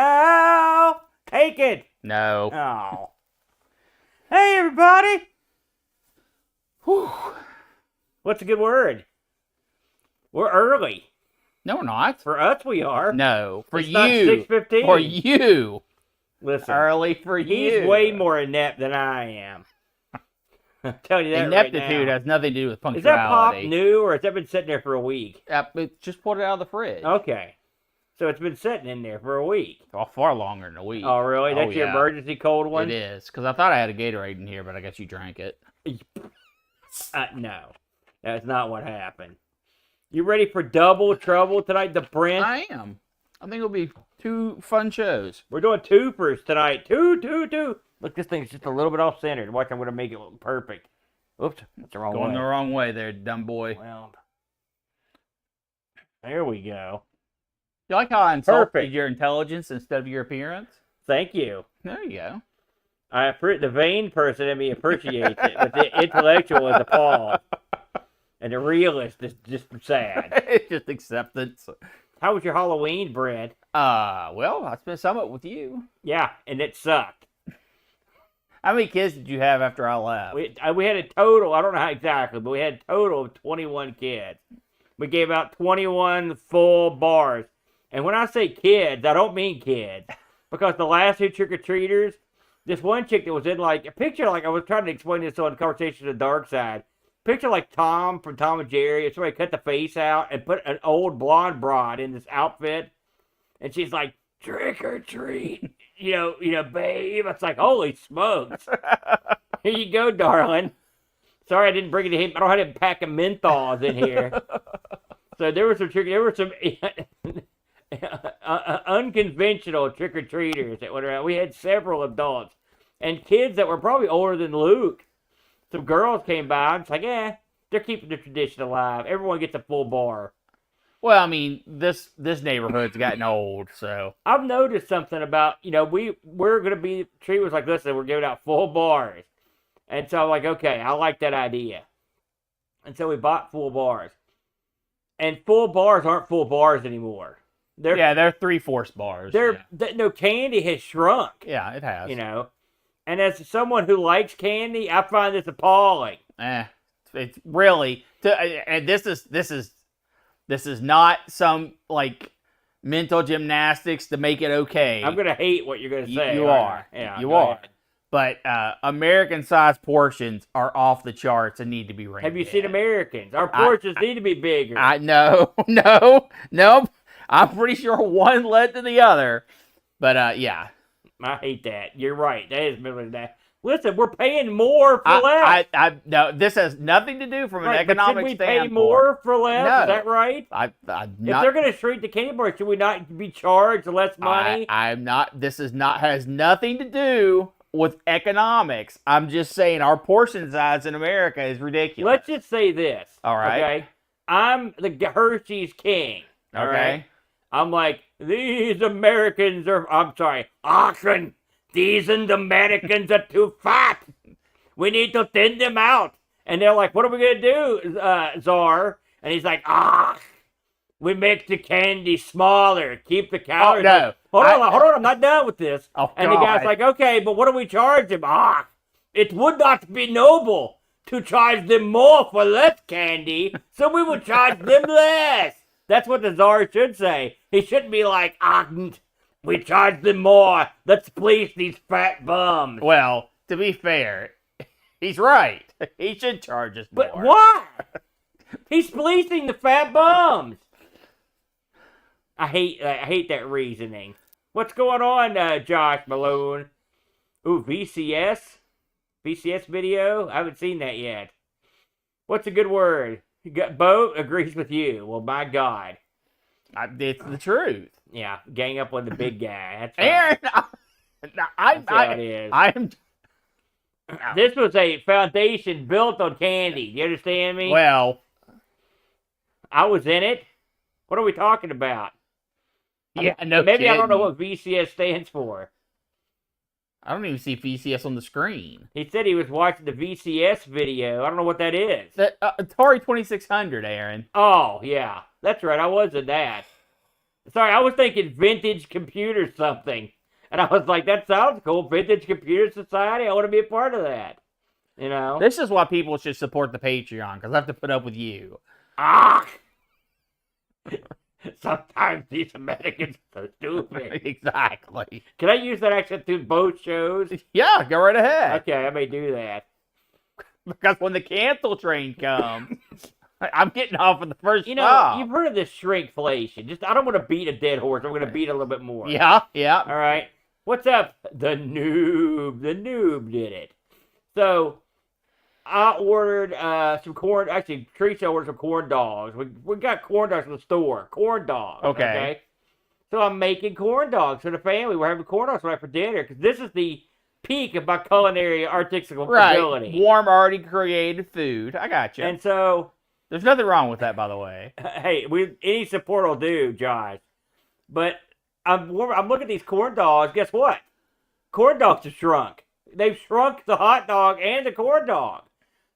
now. Take it. No. Oh. Hey, everybody. Whew. What's a good word? We're early. No, we're not. For us, we are. No. For it's you. Not 6:15. For you. Listen. Early for you. He's way more inept than I am. I'm telling you that Ineptitude right now. has nothing to do with punctuality. Is that pop new, or has that been sitting there for a week? Just pulled it out of the fridge. Okay. So it's been sitting in there for a week. Oh, far longer than a week. Oh, really? That's your emergency cold one? It is, because I thought I had a Gatorade in here, but I guess you drank it. No. That's not what happened. You ready for double trouble tonight, the BRENT? I am. I think it'll be 2 fun shows. We're doing twofers tonight. Two. Look, this thing's just a little bit off-centered. Watch, I'm going to make it look perfect. Oops, that's the wrong way. Going the wrong way there, dumb boy. Well, there we go. You like how I insulted your intelligence instead of your appearance? Thank you. There you go. The vain person in me appreciates it, but the intellectual is appalled. And the realist is just sad. It's just acceptance. How was your Halloween, BRENT? Well, I spent some of it with you. Yeah, and it sucked. How many kids did you have after I left? We had a total, I don't know how exactly, but we had a total of 21 kids. We gave out 21 full bars. And when I say kids, I don't mean kids. Because the last 2 trick-or-treaters, this one chick that was in like, a picture like, I was trying to explain this on Conversation of the Dark Side. Picture like Tom from Tom and Jerry. If somebody cut the face out and put an old blonde broad in this outfit. And she's like, trick or treat. You know, babe. It's like, holy smokes. Here you go, darling. Sorry I didn't bring it to him. I don't have a pack of menthols in here. So there were some unconventional trick-or-treaters that went around. We had several adults. And kids that were probably older than Luke. Some girls came by, and it's like, they're keeping the tradition alive. Everyone gets a full bar. Well, I mean, this neighborhood's gotten old, so. I've noticed something about, we're going to be, Tree was like, listen, we're giving out full bars. And so I'm like, okay, I like that idea. And so we bought full bars. And full bars aren't full bars anymore. They're 3/4 bars. No, candy has shrunk. Yeah, it has. And as someone who likes candy, I find this appalling. It's really, and this is not some like mental gymnastics to make it okay. I'm gonna hate what you're gonna say. You are. Yeah, you are. But American-sized portions are off the charts and need to be ranked. Have you seen Americans? Our portions need to be bigger. No. I'm pretty sure one led to the other. But yeah. I hate that. You're right. That is really that. Listen, we're paying more for less. No, this has nothing to do from an economic standpoint. Should we pay more for less? No. Is that right? If they're going to shrink the candy bar, should we not be charged less money? I'm not. This has nothing to do with economics. I'm just saying our portion size in America is ridiculous. Let's just say this. All right. Okay. I'm the Hershey's king. All right. I'm like, these Americans are, Auckland, these Americans are too fat. We need to thin them out. And they're like, what are we going to do, Czar? And he's like, we make the candy smaller, keep the calories. Oh, no. Hold on, I'm not done with this. Oh, and the guy's like, okay, but what do we charge him? It would not be noble to charge them more for less candy, so we would charge them less. That's what the czar should say. He shouldn't be like, we charge them more. Let's please these fat bums. Well, to be fair, he's right. He should charge us more. But why? He's fleecing the fat bums. I hate that reasoning. What's going on, Josh Malone? Ooh, VCS? VCS video? I haven't seen that yet. What's a good word? Bo agrees with you. Well, my God. It's the truth. Yeah, gang up on the big guy. That's Aaron, that's how it is. This was a foundation built on candy. You understand me? Well, I was in it. What are we talking about? Yeah, no Maybe kidding. I don't know what VCS stands for. I don't even see VCS on the screen. He said he was watching the VCS video. I don't know what that is. Atari 2600, Aaron. Oh, yeah. That's right. I was in that. Sorry, I was thinking vintage computer something. And I was like, that sounds cool. Vintage Computer Society. I want to be a part of that. You know? This is why people should support the Patreon, because I have to put up with you. Ah! Sometimes these Americans are so stupid. Exactly. Can I use that accent through both shows? Yeah, go right ahead. Okay, I may do that. Because when the cancel train comes, I'm getting off of the first You know, stop. you've heard of this shrinkflation. Just, I don't want to beat a dead horse. I'm going to beat it a little bit more. Yeah. All right. What's up? The noob. The noob did it. So, I ordered some corn. Actually, Teresa ordered some corn dogs. We got corn dogs in the store. Corn dogs. Okay. So I'm making corn dogs for the family. We're having corn dogs tonight for dinner because this is the peak of my culinary artistic ability. Right. Warm, already created food. I got you. And so, there's nothing wrong with that, by the way. hey, any support will do, Josh. But I'm looking at these corn dogs. Guess what? Corn dogs have shrunk. They've shrunk the hot dog and the corn dog.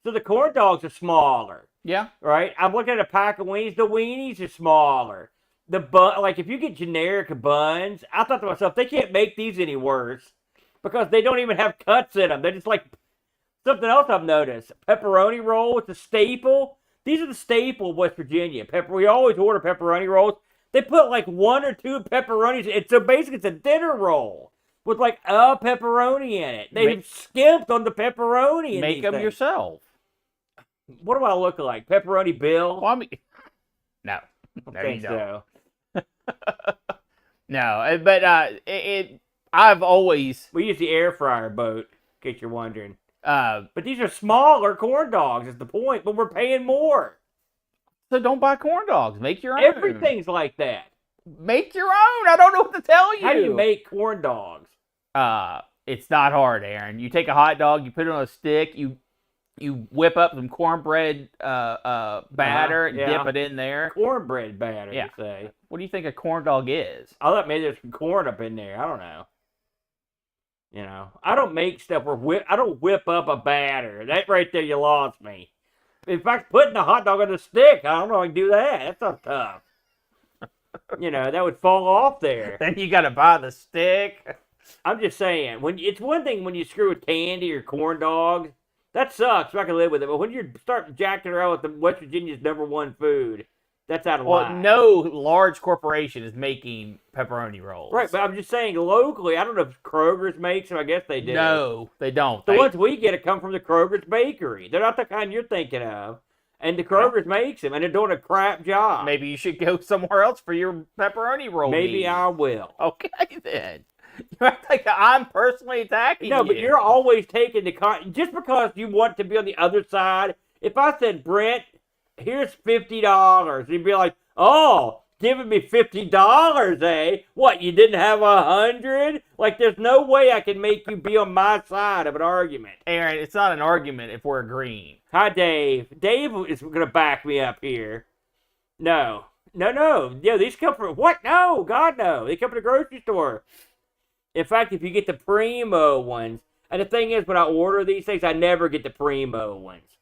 So the corn dogs are smaller. Yeah. Right? I'm looking at a pack of weenies. The weenies are smaller. The bun, like if you get generic buns, I thought to myself, they can't make these any worse because they don't even have cuts in them. They're just like something else I've noticed. Pepperoni roll, it's a staple. These are the staple of West Virginia. We always order pepperoni rolls. They put like 1 or 2 pepperonis. So basically, it's a dinner roll with like a pepperoni in it. They've skimped on the pepperoni. In Make them things. yourself. What do I look like? Pepperoni Bill? Well, I mean, no. I No, think you don't. so. No, but I've always We use the air fryer boat, in case you're wondering. so But these are smaller corn dogs, is the point. But we're paying more. don't buy corn dogs. Make your own. Everything's like that. Make your own. I don't know what to tell you. How do you make corn dogs? It's not hard, Aaron. You take a hot dog, you put it on a stick, you whip up some cornbread batter, and yeah. dip it in there. Cornbread batter, Yeah. you say. What do you think a corn dog is? I thought maybe there's some corn up in there. I don't know. You know, I don't make stuff where I don't whip up a batter. That right there, you lost me. In fact, putting a hot dog on a stick, I don't know how I can do that. That's not tough. You know, that would fall off there. Then you got to buy the stick. I'm just saying, it's one thing when you screw with candy or corn dogs. That sucks. I can live with it. But when you start jacking around with the West Virginia's #1 food, that's out of line. No large corporation is making pepperoni rolls. Right, but I'm just saying locally. I don't know if Kroger's makes them. I guess they do. No, they don't. The ones we get come from the Kroger's bakery. They're not the kind you're thinking of. And the Kroger's makes them, and they're doing a crap job. Maybe you should go somewhere else for your pepperoni roll. Maybe needs. I will. Okay, then. You act like I'm personally attacking No, you. but you're always taking just because you want to be on the other side. If I said, Brent, here's $50, you'd be like, oh, giving me $50, eh? What, you didn't have 100? Like, there's no way I can make you be on my side of an argument. Aaron, it's not an argument if we're agreeing. Hi, Dave. Dave is going to back me up here. No. Yeah, these come from, what? No, God, no. They come from the grocery store. In fact, if you get the Primo ones, and the thing is, when I order these things, I never get the Primo ones.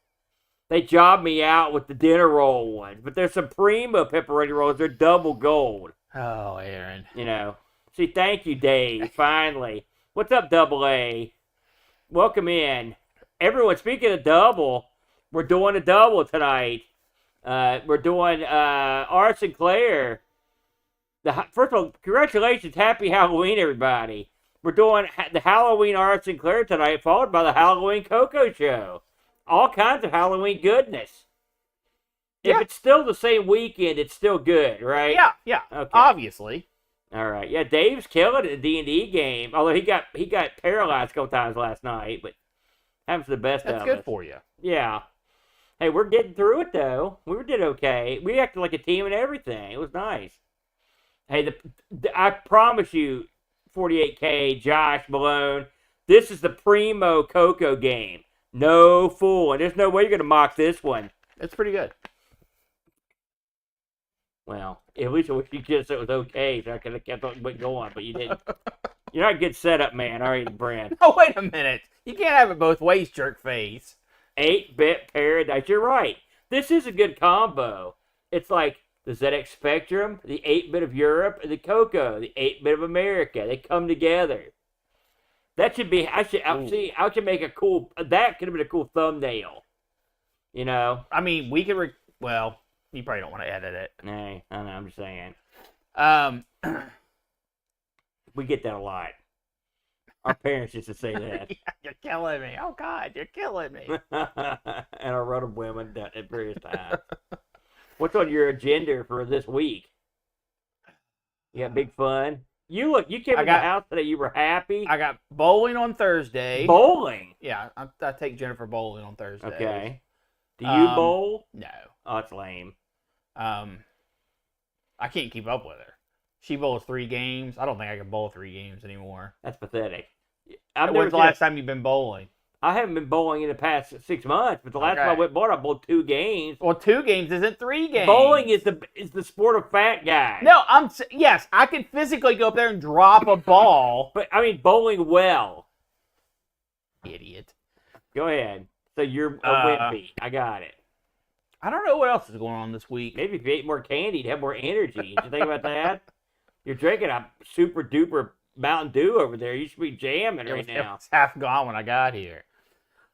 They job me out with the dinner roll ones. But there's some Primo pepperoni rolls. They're double gold. Oh, Aaron. You know. See, thank you, Dave, finally. What's up, Double A? Welcome in. Everyone, speaking of double, we're doing a double tonight. We're doing Our Sinclair. First of all, congratulations. Happy Halloween, everybody. We're doing the Halloween Our Sinclair tonight, followed by the Halloween Coco Show. All kinds of Halloween goodness. Yeah. If it's still the same weekend, it's still good, right? Yeah. Okay. Obviously. All right. Yeah, Dave's killing it in the D&D game. Although he got paralyzed a couple times last night, but happens to the best of us. That's good for you. Yeah. Hey, we're getting through it, though. We did okay. We acted like a team and everything. It was nice. Hey, I promise you, 48K, Josh Malone, this is the primo Coco game. No fooling. There's no way you're going to mock this one. It's pretty good. Well, at least I wish you just said it was okay, so I could have kept on going, but you didn't. You're not a good setup, man, are you, Brent? Oh, wait a minute. You can't have it both ways, jerk face. 8-bit paradise. You're right. This is a good combo. It's like the ZX Spectrum, the 8-bit of Europe, and the Coco, the 8-bit of America. They come together. That should be. I should make a cool. That could have been a cool thumbnail. You know. I mean, we could. Well, you probably don't want to edit it. Nah, I know. I'm just saying. We get that a lot. Our parents used to say that. Yeah, you're killing me. Oh God, you're killing me. And our run of women at various times. What's on your agenda for this week? You got big fun. You came in the house today. You were happy. I got bowling on Thursday. Bowling. Yeah, I take Jennifer bowling on Thursday. Okay. Do you bowl? No. Oh, it's lame. I can't keep up with her. She bowls 3 games. I don't think I can bowl 3 games anymore. That's pathetic. When's the last time you've been bowling? I haven't been bowling in the past 6 months, but the last time I went bowling, I bowled 2 games. Well, 2 games isn't 3 games. Bowling is the sport of fat guys. No, yes, I can physically go up there and drop a ball. But I mean bowling well. Idiot. Go ahead. So you're a wimpy. I got it. I don't know what else is going on this week. Maybe if you ate more candy, you'd have more energy. Did you think about that? You're drinking a super duper Mountain Dew over there. You should be jamming right now. It's half gone when I got here.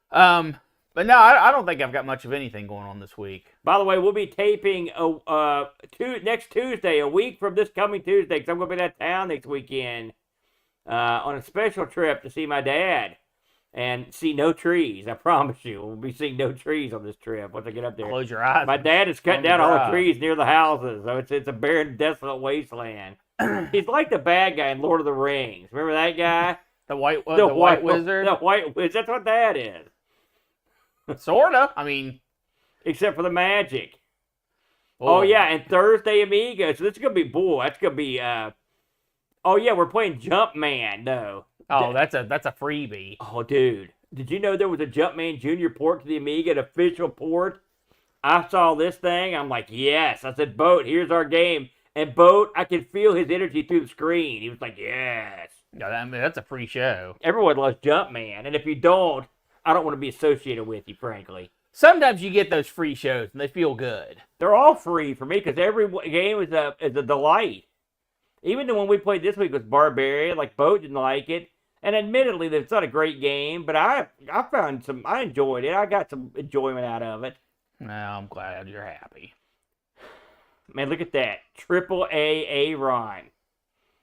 But no, I don't think I've got much of anything going on this week. By the way, we'll be taping next Tuesday, a week from this coming Tuesday, because I'm going to be out of town next weekend on a special trip to see my dad and see no trees. I promise you, we'll be seeing no trees on this trip once I get up there. Close your eyes. My dad is cutting down all the trees near the houses, so it's a barren, desolate wasteland. He's like the bad guy in Lord of the Rings. Remember that guy? The white wizard? The white wizard. That's what that is. Sorta. I mean, except for the magic. Oh yeah, and Thursday Amigo. So this is gonna be That's gonna be. Oh yeah, we're playing Jumpman. No. Oh, that's a freebie. Oh dude, did you know there was a Jumpman Junior port to the Amiga, an official port? I saw this thing. I'm like, yes. I said, Boat, here's our game. And Boat, I could feel his energy through the screen. He was like, yes. No, I mean, that's a free show. Everyone loves Jumpman, and if you don't, I don't want to be associated with you, frankly. Sometimes you get those free shows, and they feel good. They're all free for me, because every game is a delight. Even the one we played this week was Barbarian. Like, Boat didn't like it. And admittedly, it's not a great game, but I enjoyed it. I got some enjoyment out of it. No, I'm glad you're happy. Man, look at that. Triple A Ron.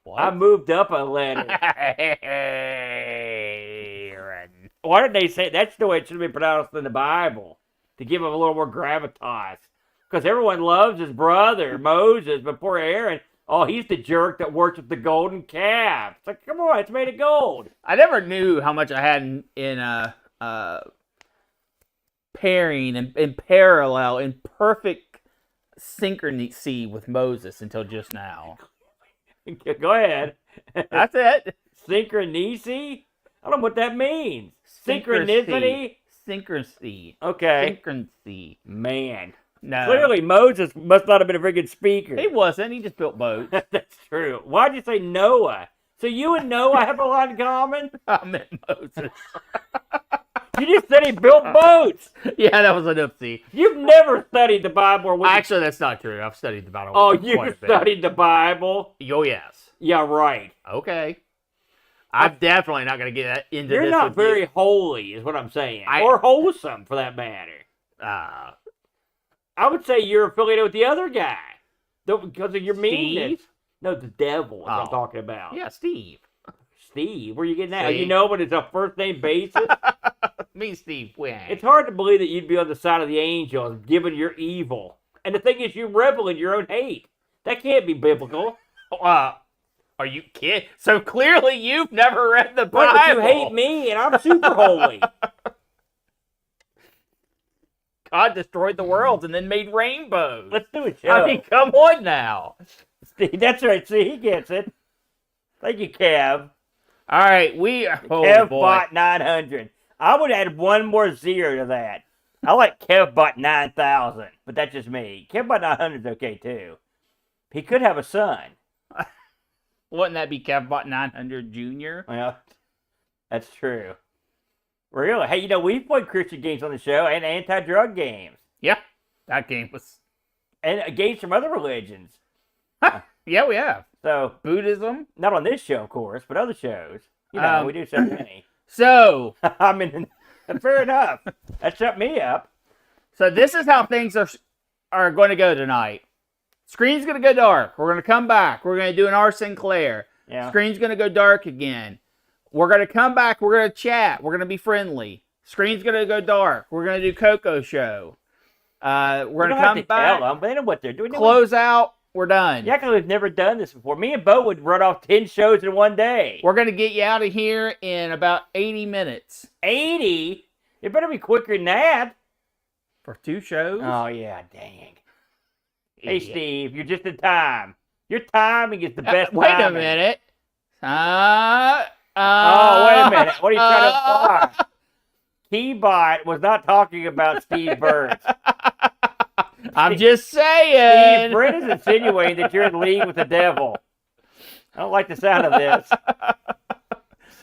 What? I moved up a letter. Why did they say that's the way it should have been pronounced in the Bible? To give him a little more gravitas. Because everyone loves his brother, Moses, but poor Aaron, oh, he's the jerk that worships the golden calf. It's like, come on, it's made of gold. I never knew how much I had in pairing and in parallel, in perfect synchrony with Moses until just now. Go ahead. That's it. Synchronicity? I don't know what that means. Synchronicity? Synchrony. Okay. Synchrony. Man. No. Clearly, Moses must not have been a very good speaker. He wasn't. He just built boats. That's true. Why'd you say Noah? So you and Noah have a lot in common? I meant Moses. You just said he built boats. Yeah, that was an oopsie. You've never studied the Bible. Actually, that's not true. I've studied the Bible. Oh, you studied the Bible? Oh, yes. Yeah, right. Okay. I'm definitely not going to get into this. You're not very holy, is what I'm saying. Or wholesome, for that matter. I would say you're affiliated with the other guy. Because of your meanness. No, the devil is what I'm talking about. Yeah, Steve. Steve? Where are you getting that? You know when it's a first name basis? Me, Steve. Wang. It's hard to believe that you'd be on the side of the angels, given your evil. And the thing is, you revel in your own hate. That can't be biblical. Are you kidding? So clearly you've never read the Bible. But you hate me, and I'm super holy. God destroyed the world and then made rainbows. Let's do a show. I mean, come on now. Steve, that's right. See, he gets it. Thank you, Kev. All right, Kev bought 900. I would add one more zero to that. I like Kev bought 9,000, but that's just me. Kev bought 900 is okay, too. He could have a son. Wouldn't that be Kev bought 900 Junior? Well, that's true. Really? Hey, we've played Christian games on the show and anti-drug games. Yeah, that game was and against some other religions. Yeah, we have. So Buddhism. not on this show, of course, but other shows. You know, we do so many. So I mean, fair enough. That shut me up. So this is how things are going to go tonight. Screen's going to go dark. We're going to come back. We're going to do an Our Sinclair. Yeah. Screen's going to go dark again. We're going to come back. We're going to chat. We're going to be friendly. Screen's going to go dark. We're going to do Coco Show. We're going to come back. Tell them. They know what they're doing. Close out. We're done. Yeah, because we've never done this before. Me and Bo would run off 10 shows in one day. We're going to get you out of here in about 80 minutes. 80? It better be quicker than that. For 2 shows? Oh, yeah, dang. Hey, Steve, you're just in time. Your timing is the best Wait timing. a minute. Oh, wait a minute. What are you trying to imply? Keybot was not talking about Steve Burns. I'm just saying. Steve, Brent is insinuating that you're in league with the devil. I don't like the sound of this.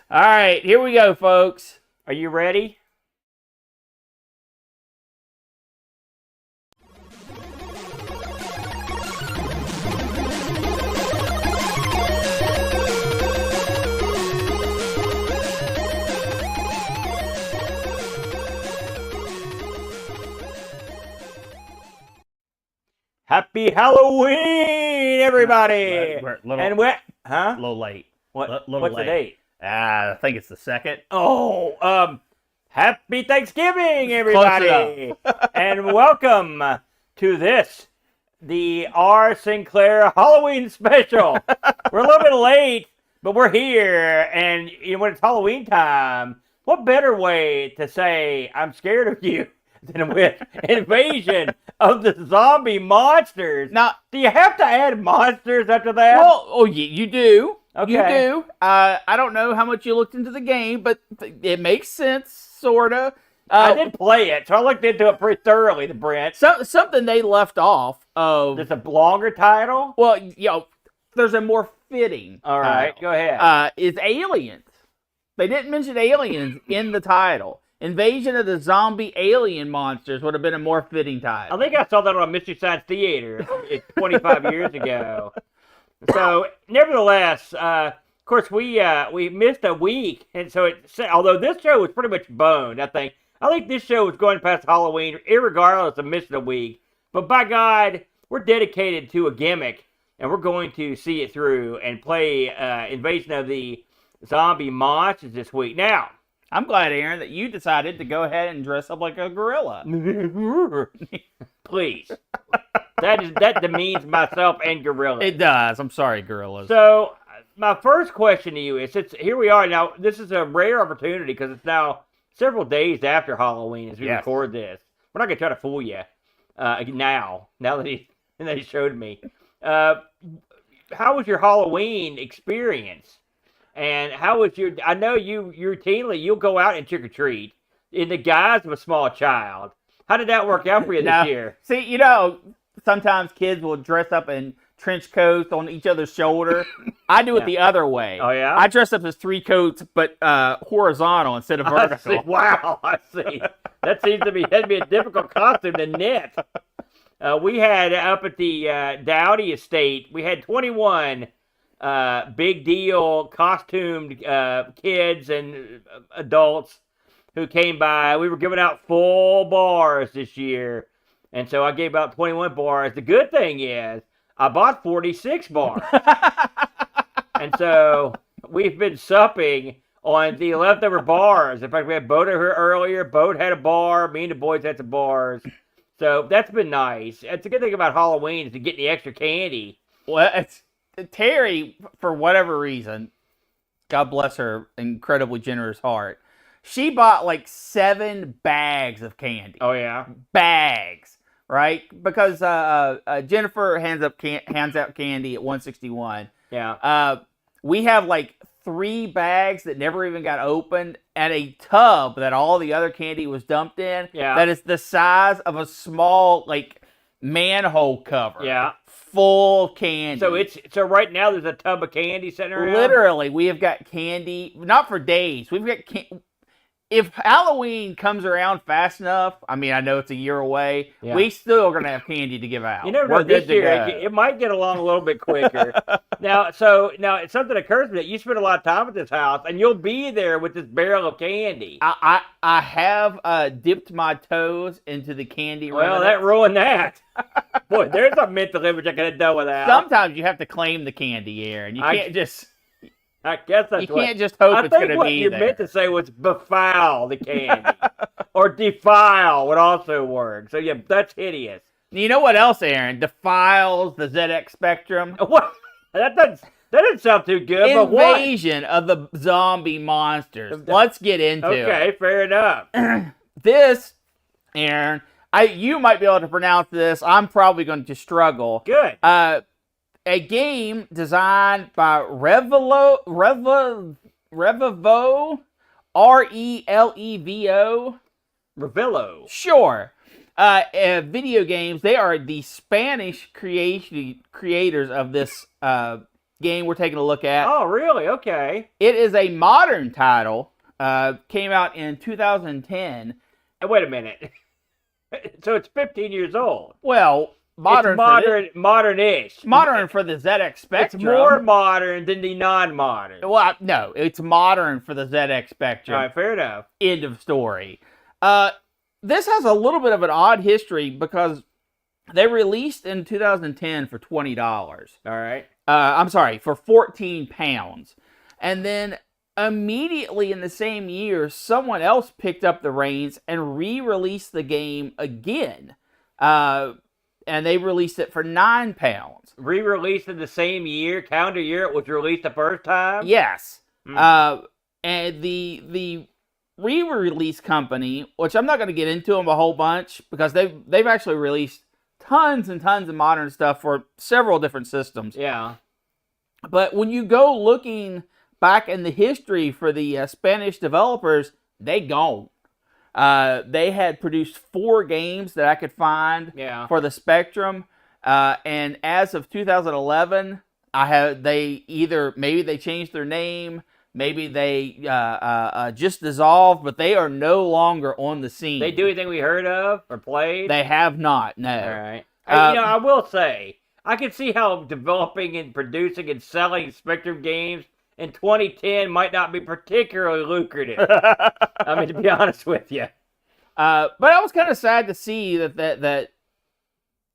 All right, here we go, folks. Are you ready? Happy Halloween, everybody! We're huh? A little late. What's late. the date? I think it's the 2nd. Oh, happy Thanksgiving, everybody! And welcome to this, the Our Sinclair Halloween special. We're a little bit late, but we're here, and when it's Halloween time, what better way to say I'm scared of you than with invasion of the zombie monsters? Now, do you have to add monsters after that? Well, you do. Okay. You do. I don't know how much you looked into the game, but it makes sense, sort of. I did play it, so I looked into it pretty thoroughly, the Brent. Something they left off of... There's a longer title? Well, there's a more fitting All right, title. go ahead. Is Aliens. They didn't mention aliens in the title. Invasion of the Zombie Alien Monsters would have been a more fitting title. I think I saw that on Mystery Science Theater 25 years ago. So, nevertheless, of course, we missed a week, and so although this show was pretty much boned, I think this show was going past Halloween, irregardless of missing a week. But by God, we're dedicated to a gimmick, and we're going to see it through and play Invasion of the Zombie Monsters this week. Now, I'm glad, Aaron, that you decided to go ahead and dress up like a gorilla. Please. That demeans myself and gorilla. It does. I'm sorry, gorillas. So, my first question to you is, here we are now. This is a rare opportunity because it's now several days after Halloween as we record this. We're not gonna try to fool you now that he showed me. How was your Halloween experience? And how was your? I know you routinely you'll go out and trick or treat in the guise of a small child. How did that work out for you this year? See, sometimes kids will dress up in trench coats on each other's shoulder. I do it the other way. Oh yeah. I dress up as 3 coats, but horizontal instead of vertical. Wow, I see. That'd be a difficult costume to knit. We had up at the Dowdy Estate. We had 21 big deal costumed kids and adults who came by. We were giving out full bars this year, and so I gave out 21 bars. The good thing is I bought 46 bars. And so we've been supping on the leftover bars. In fact, we had Boat here earlier. Boat had a bar. Me and the boys had some bars. So that's been nice. It's a good thing about Halloween is to get the extra candy. Well, Terry, for whatever reason, God bless her incredibly generous heart, she bought like 7 bags of candy. Oh, yeah? Bags, right? Because Jennifer hands out candy at 161. Yeah. We have like 3 bags that never even got opened and a tub that all the other candy was dumped in. Yeah. That is the size of a small like manhole cover. Yeah. Full candy. So right now there's a tub of candy sitting around? Literally, we have got candy, not for days. We've got if Halloween comes around fast enough, I mean, I know it's a year away, Yeah. we still are going to have candy to give out. You never know. We're This good to year, go. it might get along a little bit quicker. Now, it's something occurs to me that you spend a lot of time at this house, and you'll be there with this barrel of candy. I have dipped my toes into the candy. Well, that ruined that. Boy, there's a mental image I could have done without. Sometimes you have to claim the candy, Aaron. You can't just. I guess that's you can't just hope it's going to be there. what you meant to say was befoul the candy. Or defile would also work. So, yeah, that's hideous. You know what else, Aaron? Defiles the ZX Spectrum. What? That doesn't sound too good, but what? Invasion of the zombie monsters. Let's get into it. Okay, fair enough. This, Aaron, you might be able to pronounce this. I'm probably going to struggle. Good. A game designed by Revivo, Relevo. Revillo. Sure. Video games, they are the Spanish creators of this game we're taking a look at. Oh, really? Okay. It is a modern title. Came out in 2010. Wait a minute. So it's 15 years old. Well, modern modern-ish. Modern for the ZX Spectrum. It's more modern than the non-modern. Well, no, it's modern for the ZX Spectrum. All right, fair enough. End of story. This has a little bit of an odd history because they released in 2010 for $20. All right. I'm sorry, for £14. And then immediately in the same year, someone else picked up the reins and re-released the game again. And they released it for £9. Re-released in the same year, calendar year it was released the first time? Yes. And the re-release company, which I'm not going to get into them a whole bunch because they've actually released tons and tons of modern stuff for several different systems. Yeah. But when you go looking back in the history for the Spanish developers, they gone. They had produced 4 games that I could find for the Spectrum, and as of 2011, maybe they changed their name, maybe they just dissolved, but they are no longer on the scene. They do anything we heard of or played? They have not. No. All right. I will say I can see how developing and producing and selling Spectrum games in 2010 might not be particularly lucrative. I mean, to be honest with you. But I was kind of sad to see that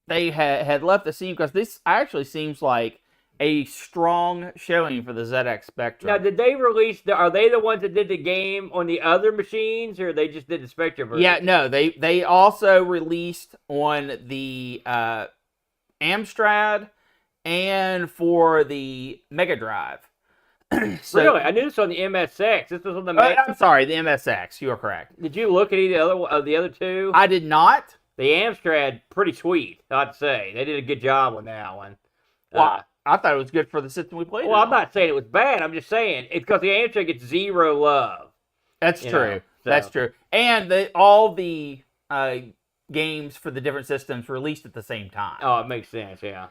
they had left the scene because this actually seems like a strong showing for the ZX Spectrum. Now, did they release? Are they the ones that did the game on the other machines, or they just did the Spectrum version? Yeah, no, they also released on the Amstrad and for the Mega Drive. So, really? I knew this on the MSX. This was on the I'm sorry, the MSX. You are correct. Did you look at either of the other two? I did not. The Amstrad, pretty sweet, I'd say. They did a good job on that one. Well, I thought it was good for the system we played. Well, I'm not saying it was bad. I'm just saying it's because the Amstrad gets zero love. That's true. That's true. And all the games for the different systems released at the same time. Oh, it makes sense, yeah.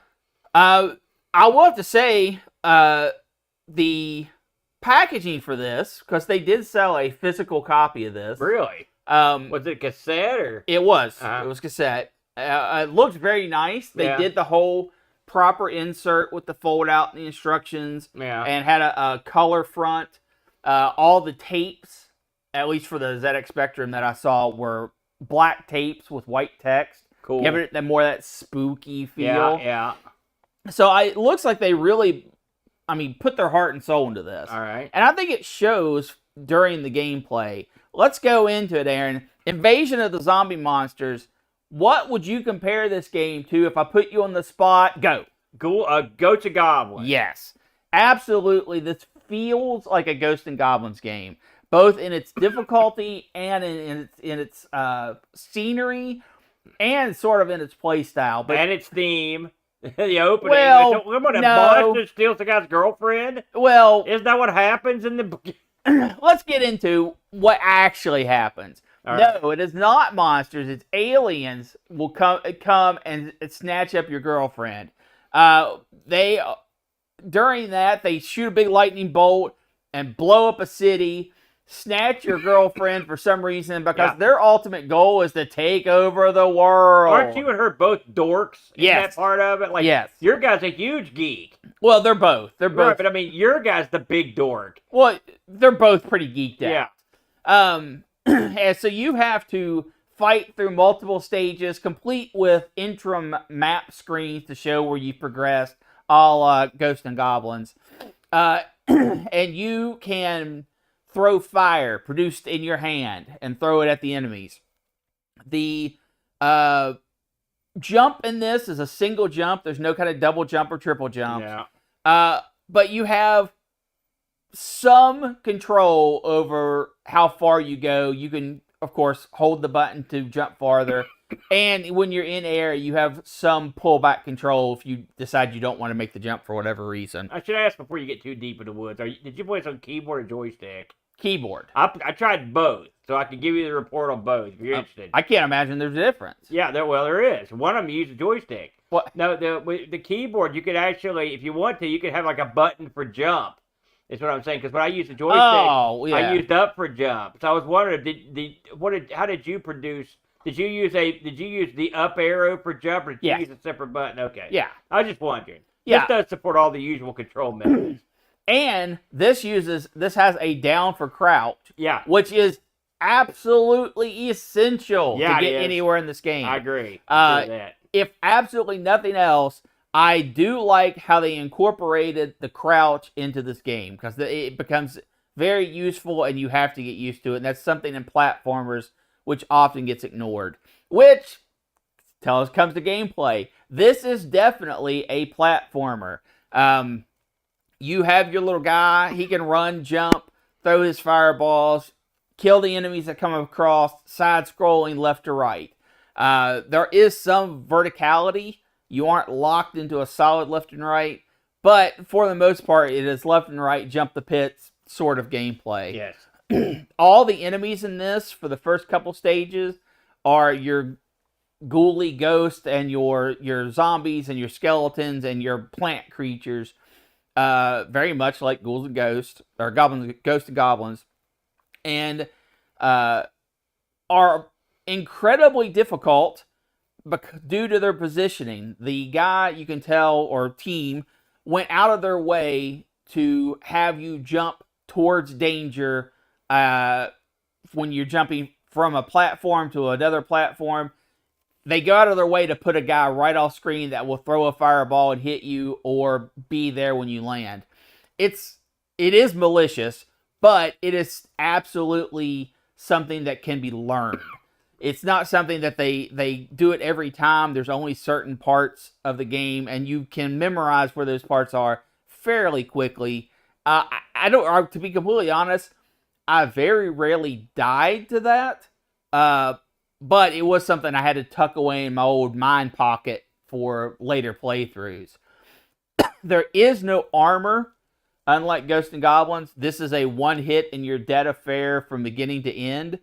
I will have to say, the packaging for this, because they did sell a physical copy of this. Really? Was it cassette or? It was. It was cassette. It looked very nice. They did the whole proper insert with the fold out and the instructions. Yeah. And had a color front. All the tapes, at least for the ZX Spectrum that I saw, were black tapes with white text. Cool. Giving it more that spooky feel. Yeah. So it looks like they really, put their heart and soul into this. All right. And I think it shows during the gameplay. Let's go into it, Aaron. Invasion of the Zombie Monsters. What would you compare this game to if I put you on the spot? Go. Ghosts and Goblins. Yes. Absolutely. This feels like a Ghosts and Goblins game, both in its difficulty and in its scenery and sort of in its play style. And its theme. The opening. Well, a monster steals the guy's girlfriend? Well, isn't that what happens in the... Let's get into what actually happens. Right. No, it is not monsters. It's aliens will come and snatch up your girlfriend. During that, they shoot a big lightning bolt and blow up a city, snatch your girlfriend for some reason because their ultimate goal is to take over the world. Aren't you and her both dorks in that part of it? Like, your guy's a huge geek. Well, they're both. Right, but I mean, your guy's the big dork. Well, they're both pretty geeked out. Yeah. And so you have to fight through multiple stages, complete with interim map screens to show where you progressed, all Ghosts and Goblins. And you can throw fire produced in your hand and throw it at the enemies. The jump in this is a single jump. There's no kind of double jump or triple jump. Yeah. But you have some control over how far you go. You can, of course, hold the button to jump farther. And when you're in air, you have some pullback control if you decide you don't want to make the jump for whatever reason. I should ask before you get too deep in the woods. Did you play this on keyboard or joystick? Keyboard. I tried both, so I can give you the report on both if you're interested. I can't imagine there's a difference. Yeah, there is. One of them uses a joystick. What? No, the keyboard, you could actually, if you want to, you could have like a button for jump. Is what I'm saying. Because when I used the joystick, I used up for jump. So I was wondering, how did you produce? Did you use the up arrow for jump, or did you use a separate button? Okay. Yeah. I was just wondering. Yeah. This does support all the usual control methods. And this has a down for crouch. Yeah. Which is absolutely essential to get anywhere in this game. I agree. If absolutely nothing else, I do like how they incorporated the crouch into this game because it becomes very useful and you have to get used to it. And that's something in platformers which often gets ignored. Which comes to gameplay. This is definitely a platformer. You have your little guy. He can run, jump, throw his fireballs, kill the enemies that come across, side-scrolling left to right. There is some verticality. You aren't locked into a solid left and right. But for the most part, it is left and right, jump the pits sort of gameplay. Yes. All the enemies in this for the first couple stages are your ghouly ghosts and your zombies and your skeletons and your plant creatures. Very much like ghouls and ghosts, or ghosts and goblins. And are incredibly difficult due to their positioning. The guy, you can tell, or team, went out of their way to have you jump towards danger when you're jumping from a platform to another platform. They go out of their way to put a guy right off screen that will throw a fireball and hit you or be there when you land. It is malicious, but it is absolutely something that can be learned. It's not something that they do it every time. There's only certain parts of the game, and you can memorize where those parts are fairly quickly. I don't, to be completely honest, I very rarely died to that. But it was something I had to tuck away in my old mind pocket for later playthroughs. There is no armor, unlike Ghosts and Goblins. This is a one-hit and you're dead affair from beginning to end.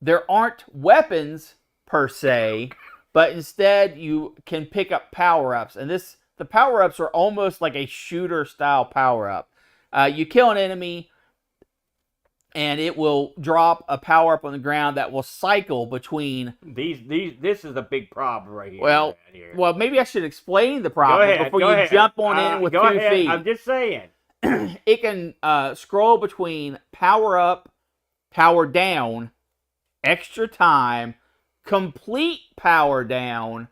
There aren't weapons, per se, but instead you can pick up power-ups. And the power-ups are almost like a shooter-style power-up. You kill an enemy, and it will drop a power up on the ground that will cycle between This is a big problem right here. Well, maybe I should explain the problem before you jump on in with 2 feet. I'm just saying. It can scroll between power up, power down, extra time, complete power down,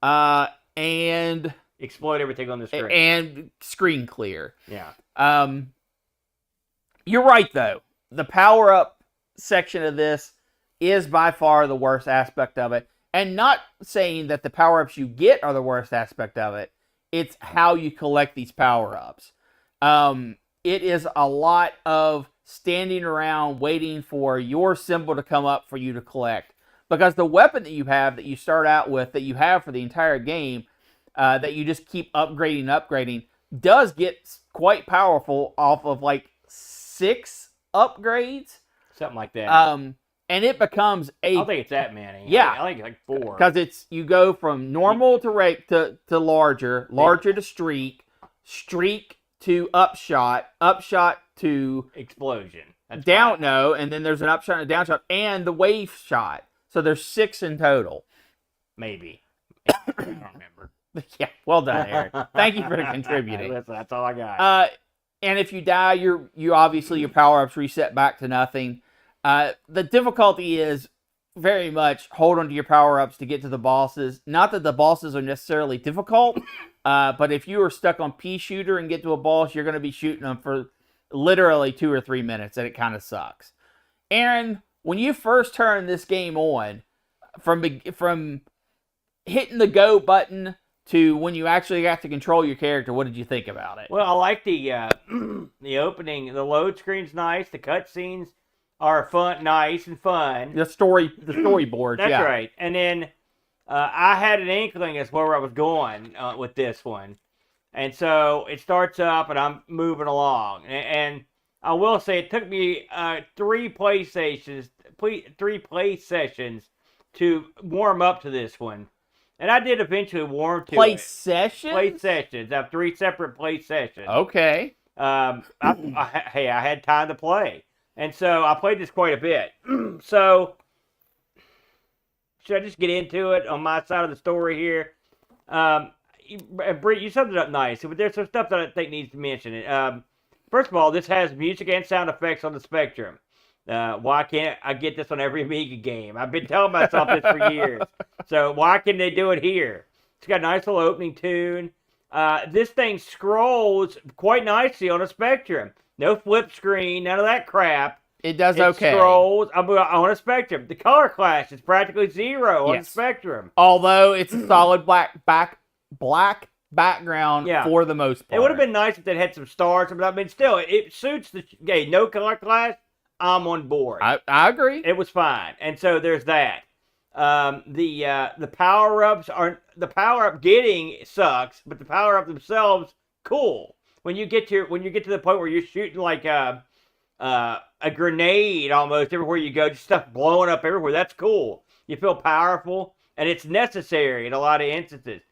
and exploit everything on the screen. And screen clear. Yeah. You're right though. The power-up section of this is by far the worst aspect of it. And not saying that the power-ups you get are the worst aspect of it. It's how you collect these power-ups. It is a lot of standing around waiting for your symbol to come up for you to collect. Because the weapon that you have, that you start out with, that you have for the entire game, that you just keep upgrading, does get quite powerful off of like 6 upgrades, something like that. And it becomes I don't think it's that many. Yeah, I think it's like 4. Because you go from normal to larger to streak to upshot to explosion. No, and then there's an upshot and a downshot, and the wave shot. So there's 6 in total. Maybe. I don't remember. Yeah, well done, Eric. Thank you for contributing. Listen, that's all I got. And if you die, you obviously your power-ups reset back to nothing. The difficulty is very much hold on to your power-ups to get to the bosses. Not that the bosses are necessarily difficult, but if you are stuck on Pea Shooter and get to a boss, you're going to be shooting them for literally 2 or 3 minutes, and it kind of sucks. Aaron, when you first turned this game on, from hitting the go button to when you actually got to control your character, what did you think about it? Well, I like the the opening. The load screen's nice. The cutscenes are fun, nice and fun. The storyboard. That's yeah. right. And then I had an inkling as where I was going with this one, and so it starts up and I'm moving along. And I will say it took me 3 play sessions to warm up to this one. And I did eventually warm to Play it. sessions? Play sessions. I have 3 separate play sessions. Okay. I had time to play. And so I played this quite a bit. So, should I just get into it on my side of the story here? Brent, you summed it up nice, but there's some stuff that I think needs to mention. First of all, this has music and sound effects on the Spectrum. Why can't I get this on every Amiga game? I've been telling myself this for years. So why can they do it here? It's got a nice little opening tune. This thing scrolls quite nicely on a Spectrum. No flip screen, none of that crap. It does okay. It scrolls on a Spectrum. The color clash is practically 0 on the Spectrum. Although it's a solid black background for the most part. It would have been nice if they had some stars. I mean, still, it suits the game. No color clash. I'm on board. I agree. It was fine, and so there's that. The power up getting sucks, but the power up themselves cool. When you get to the point where you're shooting like a grenade almost everywhere you go, just stuff blowing up everywhere. That's cool. You feel powerful, and it's necessary in a lot of instances.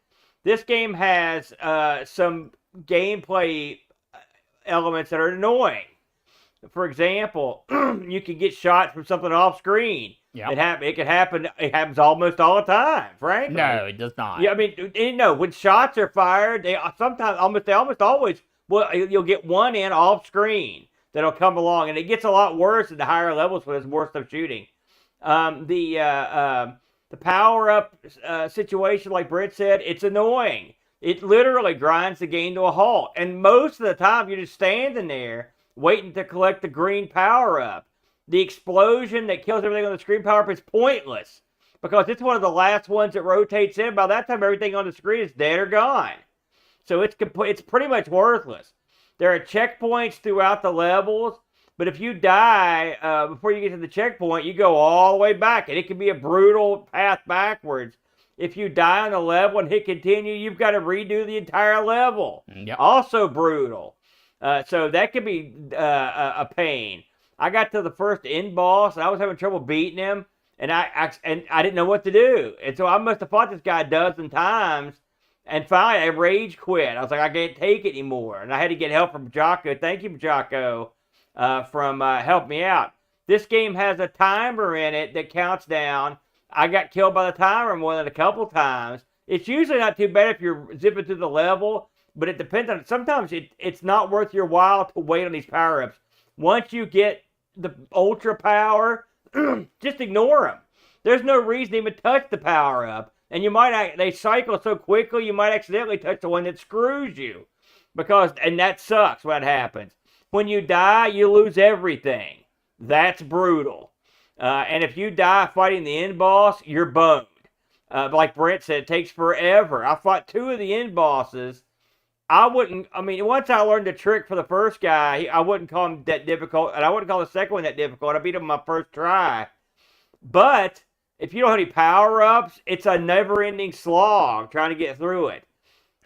This game has some gameplay elements that are annoying. For example, you can get shot from something off screen. Yeah, it can happen. It happens almost all the time. Frankly, no, it does not. Yeah, I mean, when shots are fired, they almost always. Well, you'll get one in off screen that'll come along, and it gets a lot worse at the higher levels when there's more stuff shooting. The power up situation, like Brent said, it's annoying. It literally grinds the game to a halt, and most of the time you're just standing there waiting to collect the green power up. The explosion that kills everything on the screen power up is pointless because it's one of the last ones that rotates in. By that time, everything on the screen is dead or gone. So it's pretty much worthless. There are checkpoints throughout the levels, but if you die before you get to the checkpoint, you go all the way back, and it can be a brutal path backwards. If you die on the level and hit continue, you've got to redo the entire level. Yep. Also brutal. So that could be a pain. I got to the first end boss, and I was having trouble beating him, and I didn't know what to do. And so I must have fought this guy a dozen times, and finally I rage quit. I was like, I can't take it anymore, and I had to get help from Jocko. Thank you, Jocko, from helping me out. This game has a timer in it that counts down. I got killed by the timer more than a couple times. It's usually not too bad if you're zipping through the level, but it depends on it. Sometimes it's not worth your while to wait on these power-ups. Once you get the ultra power, just ignore them. There's no reason to even touch the power-up. And they cycle so quickly, you might accidentally touch the one that screws you. And that sucks when that happens. When you die, you lose everything. That's brutal. And if you die fighting the end boss, you're boned. Like Brent said, it takes forever. I fought 2 of the end bosses. Once I learned the trick for the first guy, I wouldn't call him that difficult, and I wouldn't call the second one that difficult. I beat him my first try. But if you don't have any power-ups, it's a never-ending slog trying to get through it.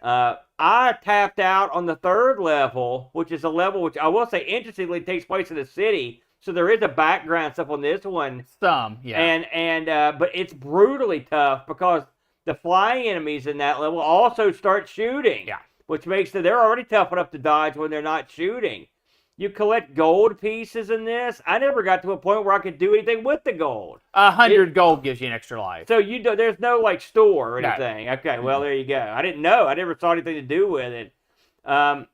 I tapped out on the 3rd level, which is a level which I will say interestingly takes place in a city. So there is a background stuff on this one. Some, yeah. But it's brutally tough because the flying enemies in that level also start shooting. Yeah. Which makes they're already tough enough to dodge when they're not shooting. You collect gold pieces in this. I never got to a point where I could do anything with the gold. 100 gold gives you an extra life. So there's no like store or No. anything. Okay, well there you go. I didn't know. I never saw anything to do with it. I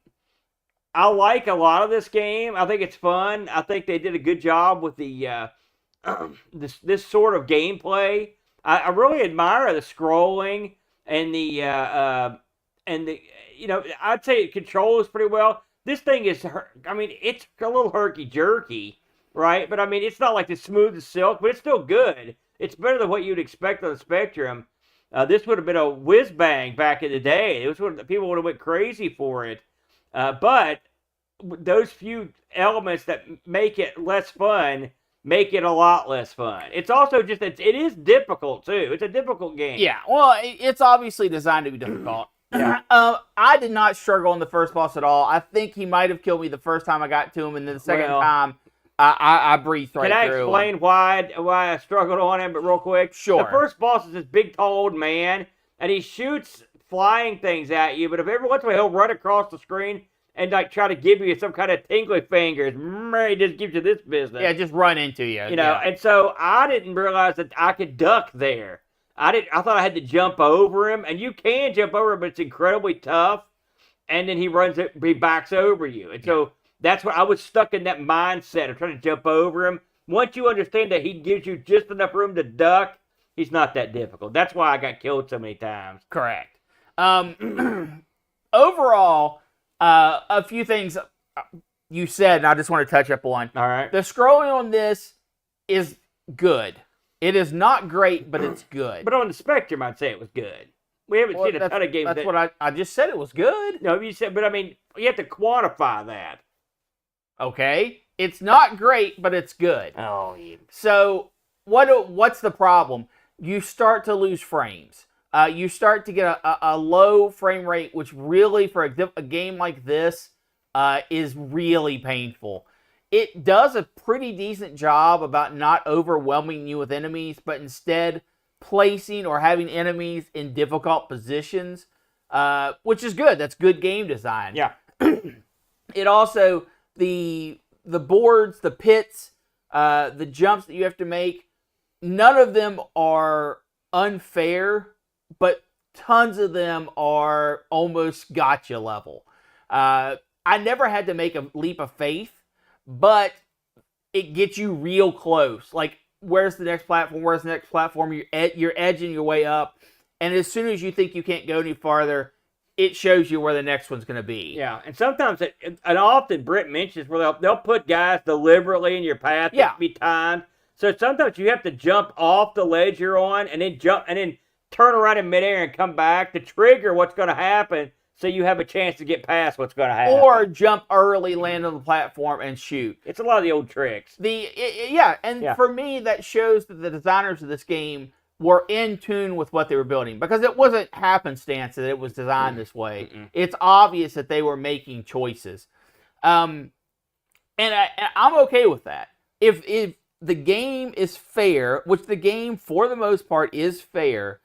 like a lot of this game. I think it's fun. I think they did a good job with the this sort of gameplay. I really admire the scrolling and the I'd say it controls pretty well. This thing is, I mean, it's a little herky-jerky, right? But, I mean, it's not like the smooth as silk, but it's still good. It's better than what you'd expect on the Spectrum. This would have been a whiz-bang back in the day. People would have went crazy for it. But those few elements that make it less fun make it a lot less fun. It's also just, it is difficult, too. It's a difficult game. Yeah, well, it's obviously designed to be difficult. Yeah. I did not struggle on the first boss at all. I think he might have killed me the first time I got to him, and then the second time, I breathed right through. Can I explain why I struggled on him, but real quick? Sure. The first boss is this big, tall old man, and he shoots flying things at you, but if every once in a while he'll run across the screen and like try to give you some kind of tingly fingers, he just gives you this business. Yeah, just run into you. And so I didn't realize that I could duck there. I thought I had to jump over him, and you can jump over him, but it's incredibly tough. And then he backs over you. And so that's what I was stuck in, that mindset of trying to jump over him. Once you understand that he gives you just enough room to duck, he's not that difficult. That's why I got killed so many times. Correct. Overall, a few things you said, and I just want to touch up on. All right. The scrolling on this is good. It is not great, but it's good. But on the Spectrum, I'd say it was good. We haven't seen a ton of games. That's what I just said. It was good. No, you said, but I mean, you have to quantify that. Okay, it's not great, but it's good. Oh, yeah. So what's the problem? You start to lose frames. You start to get a low frame rate, which really for a game like this is really painful. It does a pretty decent job about not overwhelming you with enemies, but instead placing or having enemies in difficult positions, which is good. That's good game design. Yeah. It also, the boards, the pits, the jumps that you have to make, none of them are unfair, but tons of them are almost gotcha level. I never had to make a leap of faith, but it gets you real close. Like, where's the next platform? Where's the next platform? You're edging your way up. And as soon as you think you can't go any farther, it shows you where the next one's going to be. Yeah, and sometimes, and often Brent mentions where they'll put guys deliberately in your path to be timed. So sometimes you have to jump off the ledge you're on and then turn around in midair and come back to trigger what's going to happen, so you have a chance to get past what's going to happen. Or jump early, land on the platform, and shoot. It's a lot of the old tricks. For me, that shows that the designers of this game were in tune with what they were building. Because it wasn't happenstance that it was designed this way. It's obvious that they were making choices. And I'm okay with that. If the game is fair, which the game, for the most part, is fair,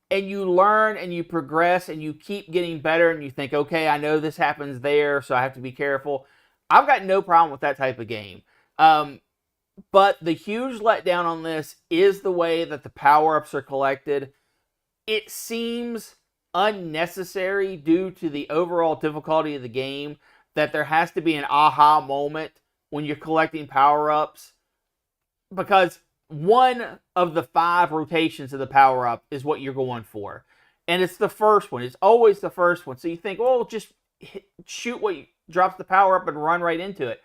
and you learn and you progress and you keep getting better and you think, okay, I know this happens there, so I have to be careful. I've got no problem with that type of game. But the huge letdown on this is the way that the power-ups are collected. It seems unnecessary due to the overall difficulty of the game that there has to be an aha moment when you're collecting power-ups. Because one of the 5 rotations of the power-up is what you're going for. And it's the first one. It's always the first one. So you think, well, just shoot what drops the power-up and run right into it.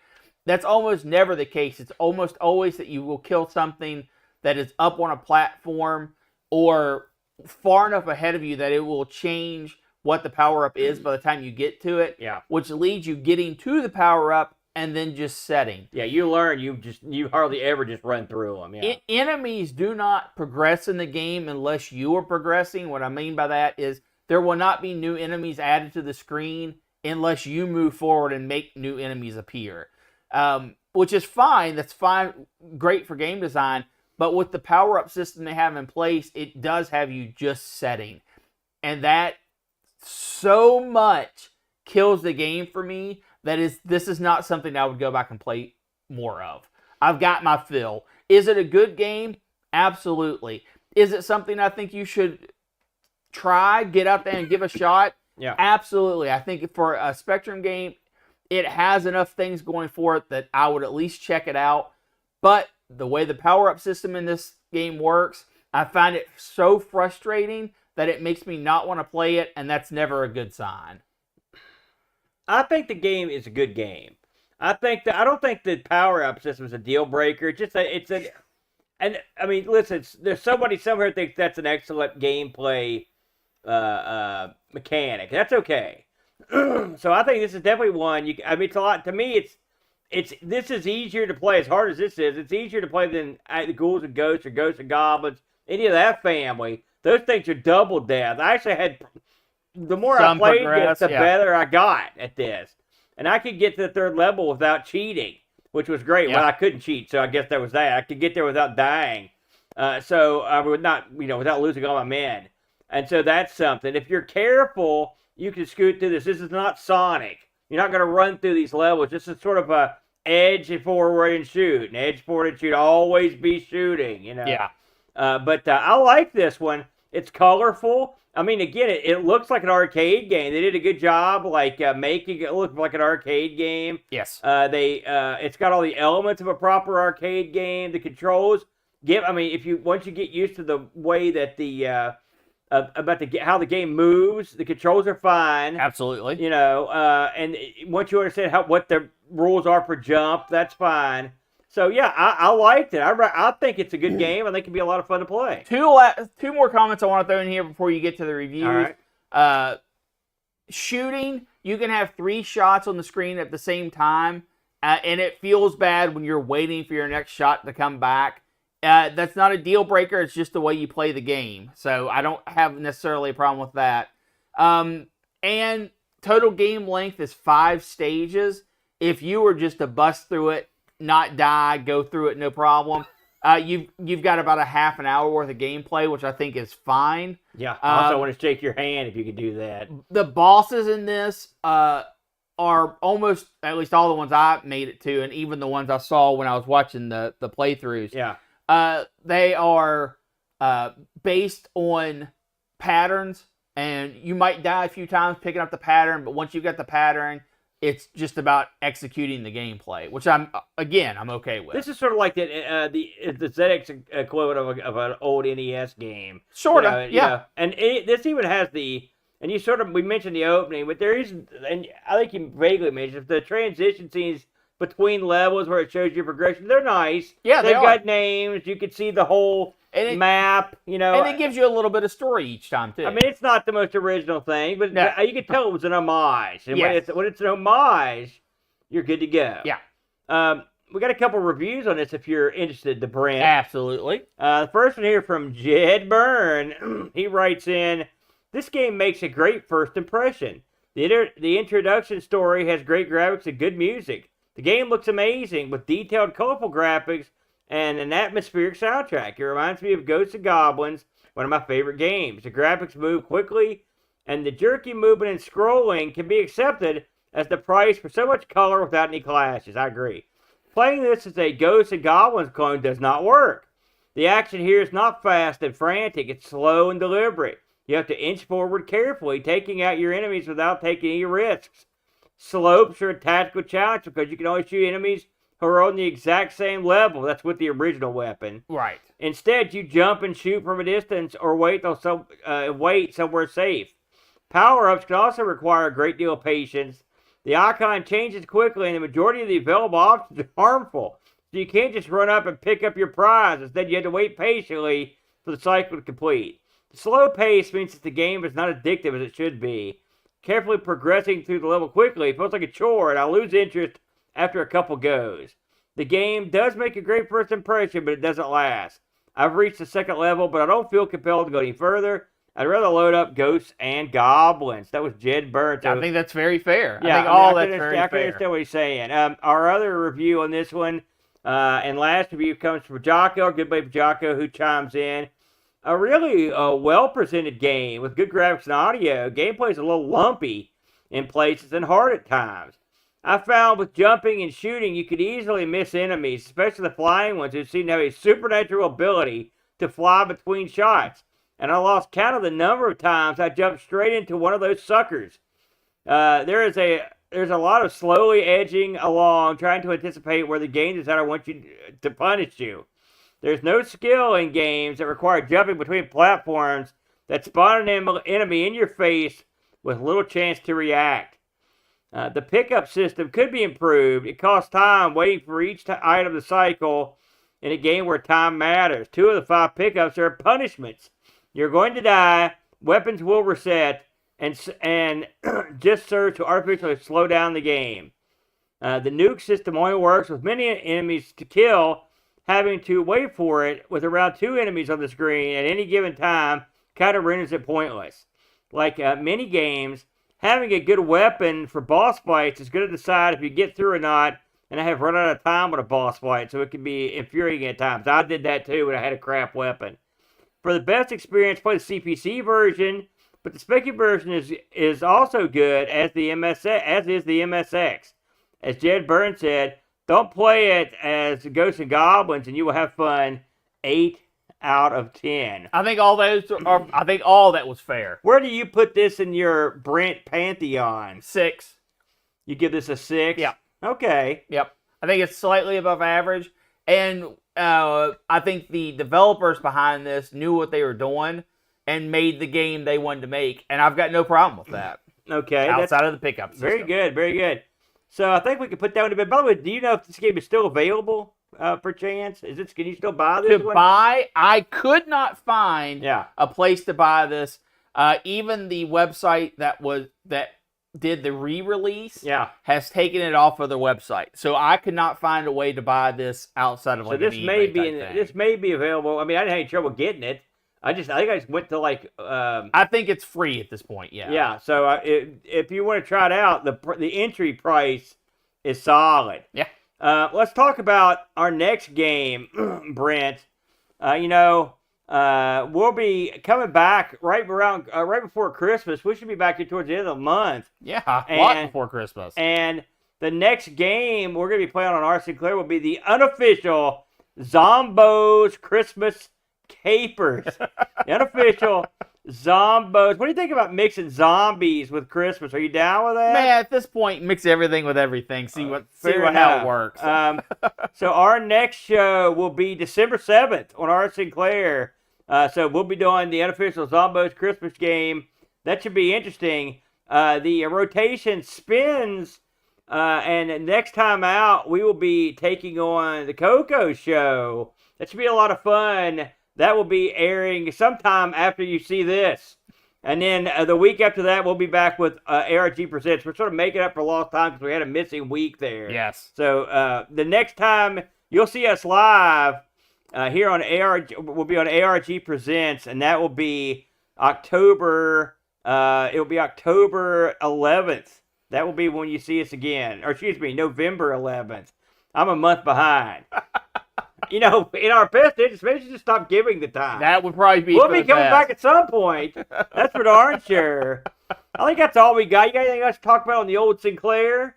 That's almost never the case. It's almost always that you will kill something that is up on a platform or far enough ahead of you that it will change what the power-up is by the time you get to it. Yeah. Which leads you getting to the power-up and then just setting. Yeah, you learn. You hardly ever just run through them. Yeah. Enemies do not progress in the game unless you are progressing. What I mean by that is there will not be new enemies added to the screen unless you move forward and make new enemies appear. Which is fine. That's fine. Great for game design. But with the power-up system they have in place, it does have you just setting. And that so much kills the game for me this is not something I would go back and play more of. I've got my fill. Is it a good game? Absolutely. Is it something I think you should try, get out there and give a shot? Yeah. Absolutely. I think for a Spectrum game, it has enough things going for it that I would at least check it out. But the way the power-up system in this game works, I find it so frustrating that it makes me not want to play it, and that's never a good sign. I think the game is a good game. I don't think the power-up system is a deal breaker. And I mean, listen, there's somebody somewhere who thinks that's an excellent gameplay mechanic. That's okay. So I think this is definitely one. It's a lot to me. This is easier to play. As hard as this is, it's easier to play than the Ghouls and Ghosts or Ghosts and Goblins. Any of that family. Those things are double death. I actually had the more I played this, the better I got at this, and I could get to the 3rd level without cheating, which was great. Yeah. Well, I couldn't cheat, so I guess that was that. I could get there without dying, so I would not, without losing all my men. And so that's something. If you're careful, you can scoot through this. This is not Sonic. You're not going to run through these levels. This is sort of a edge forward and shoot. And edge forward and shoot. Always be shooting, Yeah. But I like this one. It's colorful. I mean, again, it looks like an arcade game. They did a good job, making it look like an arcade game. Yes. It's got all the elements of a proper arcade game. The controls once you get used to the way that how the game moves, the controls are fine. Absolutely. And once you understand what the rules are for jump, that's fine. So yeah, I liked it. I think it's a good game. I think it can be a lot of fun to play. Two more comments I want to throw in here before you get to the reviews. All right. Shooting, you can have 3 shots on the screen at the same time, and it feels bad when you're waiting for your next shot to come back. That's not a deal breaker. It's just the way you play the game. So I don't have necessarily a problem with that. And total game length is 5 stages. If you were just to bust through it, not die, go through it, no problem. You've got about a half an hour worth of gameplay, which I think is fine. Yeah. I also want to shake your hand if you could do that. The bosses in this are almost, at least all the ones I made it to, and even the ones I saw when I was watching the playthroughs. Yeah. They are based on patterns, and you might die a few times picking up the pattern, but once you get the pattern, it's just about executing the gameplay, which I'm okay with. This is sort of like the ZX equivalent of an old NES game. Sort of, yeah. And this even has we mentioned the opening, but there is, and I think you vaguely mentioned, the transition scenes between levels where it shows your progression. They're nice. Yeah, They've got names. You can see the whole map, And it gives you a little bit of story each time, too. I mean, it's not the most original thing, but you can tell it was an homage. And yes. when it's an homage, you're good to go. Yeah. We got a couple reviews on this if you're interested, the Brent. Absolutely. The first one here from Jed Byrne. He writes in, this game makes a great first impression. The introduction story has great graphics and good music. The game looks amazing with detailed, colorful graphics and an atmospheric soundtrack. It reminds me of Ghosts and Goblins, one of my favorite games. The graphics move quickly, and the jerky movement and scrolling can be accepted as the price for so much color without any clashes. I agree. Playing this as a Ghosts and Goblins clone does not work. The action here is not fast and frantic. It's slow and deliberate. You have to inch forward carefully, taking out your enemies without taking any risks. Slopes are a tactical challenge because you can only shoot enemies who are on the exact same level. That's with the original weapon. Right. Instead, you jump and shoot from a distance or wait somewhere safe. Power-ups can also require a great deal of patience. The icon changes quickly, and the majority of the available options are harmful. So you can't just run up and pick up your prize. Instead, you have to wait patiently for the cycle to complete. The slow pace means that the game is not addictive as it should be. Carefully progressing through the level quickly feels like a chore, and I lose interest after a couple goes. The game does make a great first impression, but it doesn't last. I've reached the 2nd level, but I don't feel compelled to go any further. I'd rather load up Ghosts and Goblins. That was Jed Byrne. I think that's very fair. Yeah, I think that's very fair. I can understand what he's saying. Our other review on this one, and last review comes from Jocko, our good buddy Jocko, who chimes in. A really well-presented game with good graphics and audio. Gameplay is a little lumpy in places and hard at times. I found with jumping and shooting, you could easily miss enemies, especially the flying ones who seem to have a supernatural ability to fly between shots. And I lost count of the number of times I jumped straight into one of those suckers. There's a lot of slowly edging along, trying to anticipate where the game designer wants you to punish you. There's no skill in games that require jumping between platforms that spawn an enemy in your face with little chance to react. The pickup system could be improved. It costs time waiting for each item to cycle in a game where time matters. 2 of the 5 pickups are punishments. You're going to die, weapons will reset, and just serve to artificially slow down the game. The nuke system only works with many enemies to kill, having to wait for it with around 2 enemies on the screen at any given time kind of renders it pointless. Like many games, having a good weapon for boss fights is going to decide if you get through or not, and I have run out of time with a boss fight, so it can be infuriating at times. I did that too when I had a crap weapon. For the best experience, play the CPC version, but the Speccy version is also good as is the MSX. As Jed Burns said, don't play it as Ghosts and Goblins, and you will have fun. 8 out of 10. I think all that was fair. Where do you put this in your Brent pantheon? 6. You give this a 6? Yeah. Okay. Yep. I think it's slightly above average, and I think the developers behind this knew what they were doing and made the game they wanted to make, and I've got no problem with that. Okay. Outside of the pickup system. Very good, very good. So I think we can put that one to bed. By the way, do you know if this game is still available, perchance? Can you still buy this one? I could not find a place to buy this. Even the website that did the re-release has taken it off of their website. So I could not find a way to buy this outside of this may be available. I mean, I didn't have any trouble getting it. I think I just went to I think it's free at this point. Yeah. Yeah. So if you want to try it out, the entry price is solid. Yeah. Let's talk about our next game, Brent. We'll be coming back right before Christmas. We should be back here towards the end of the month. Yeah, a lot before Christmas. And the next game we're going to be playing on Our Sinclair will be the unofficial Zombos Christmas Capers. The unofficial Zombos. What do you think about mixing zombies with Christmas? Are you down with that? Man, at this point, mix everything with everything. See how it works. So our next show will be December 7th on Our Sinclair. So we'll be doing the unofficial Zombos Christmas game. That should be interesting. The rotation spins, and next time out, we will be taking on the Coco Show. That should be a lot of fun. That will be airing sometime after you see this. And then the week after that, we'll be back with ARG Presents. We're sort of making up for lost time because we had a missing week there. Yes. So the next time you'll see us live here on ARG, we'll be on ARG Presents, and that will be October. It'll be October 11th. That will be when you see us again. Or excuse me, November 11th. I'm a month behind. In our best interest, maybe just stop giving the time. That would probably be. We'll be coming back at some point. That's for darn sure. I think that's all we got. You got anything else to talk about on the old Sinclair?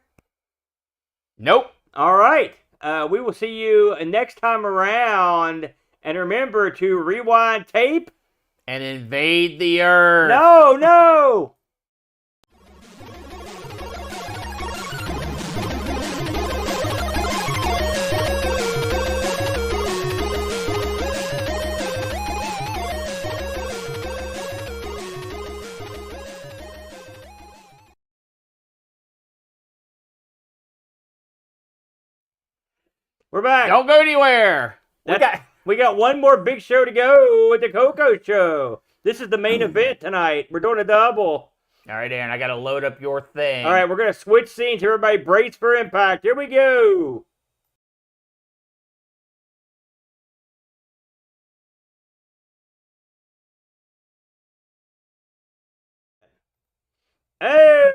Nope. All right. We will see you next time around. And remember to rewind tape. And invade the earth. No! We're back. Don't go anywhere. We got one more big show to go with the Coco Show. This is the main event tonight. We're doing a double. All right, Aaron, I got to load up your thing. All right, we're going to switch scenes. Everybody brace for impact. Here we go. Hey!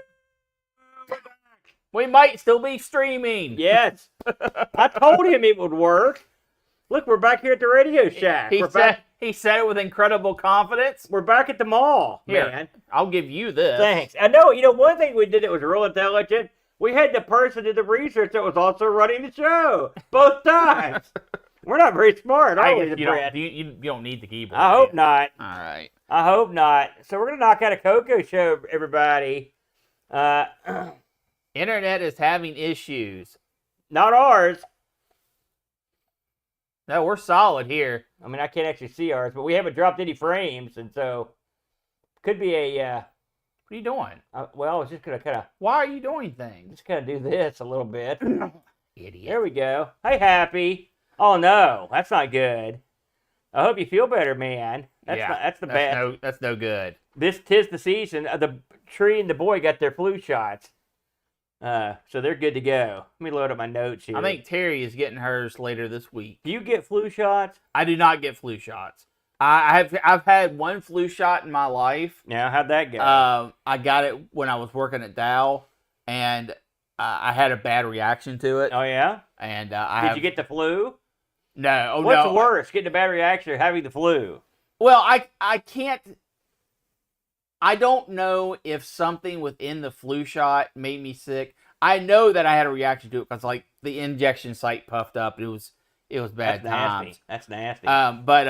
We might still be streaming. Yes. I told him it would work. Look, we're back here at the Radio Shack. He said it with incredible confidence. We're back at the mall, Here, man. I'll give you this. Thanks. I know, one thing we did that was real intelligent. We had the person did the research that was also running the show both times. We're not very smart, are we, Brent? You don't need the keyboard. I hope not. All right. I hope not. So we're gonna knock out a Coco show, everybody. Internet is having issues. Not ours. No, we're solid here. I mean, I can't actually see ours, but we haven't dropped any frames, and so could be a. What are you doing? Well, I was just gonna kind of. Why are you doing things? Just kind of do this a little bit. Idiot. There we go. Hey, Happy. Oh no, that's not good. I hope you feel better, man. That's bad. That's no good. Tis the season. The tree and the boy got their flu shots. So they're good to go. Let me load up my notes here. I think Terry is getting hers later this week. Do you get flu shots? I do not get flu shots. I've had one flu shot in my life. Yeah, how'd that go? I got it when I was working at Dow, and I had a bad reaction to it. Oh yeah. And did you get the flu? No. Oh, What's no. worse, getting a bad reaction or having the flu? Well, I can't. I don't know if something within the flu shot made me sick. I know that I had a reaction to it because, like, the injection site puffed up. It was bad times. That's nasty. But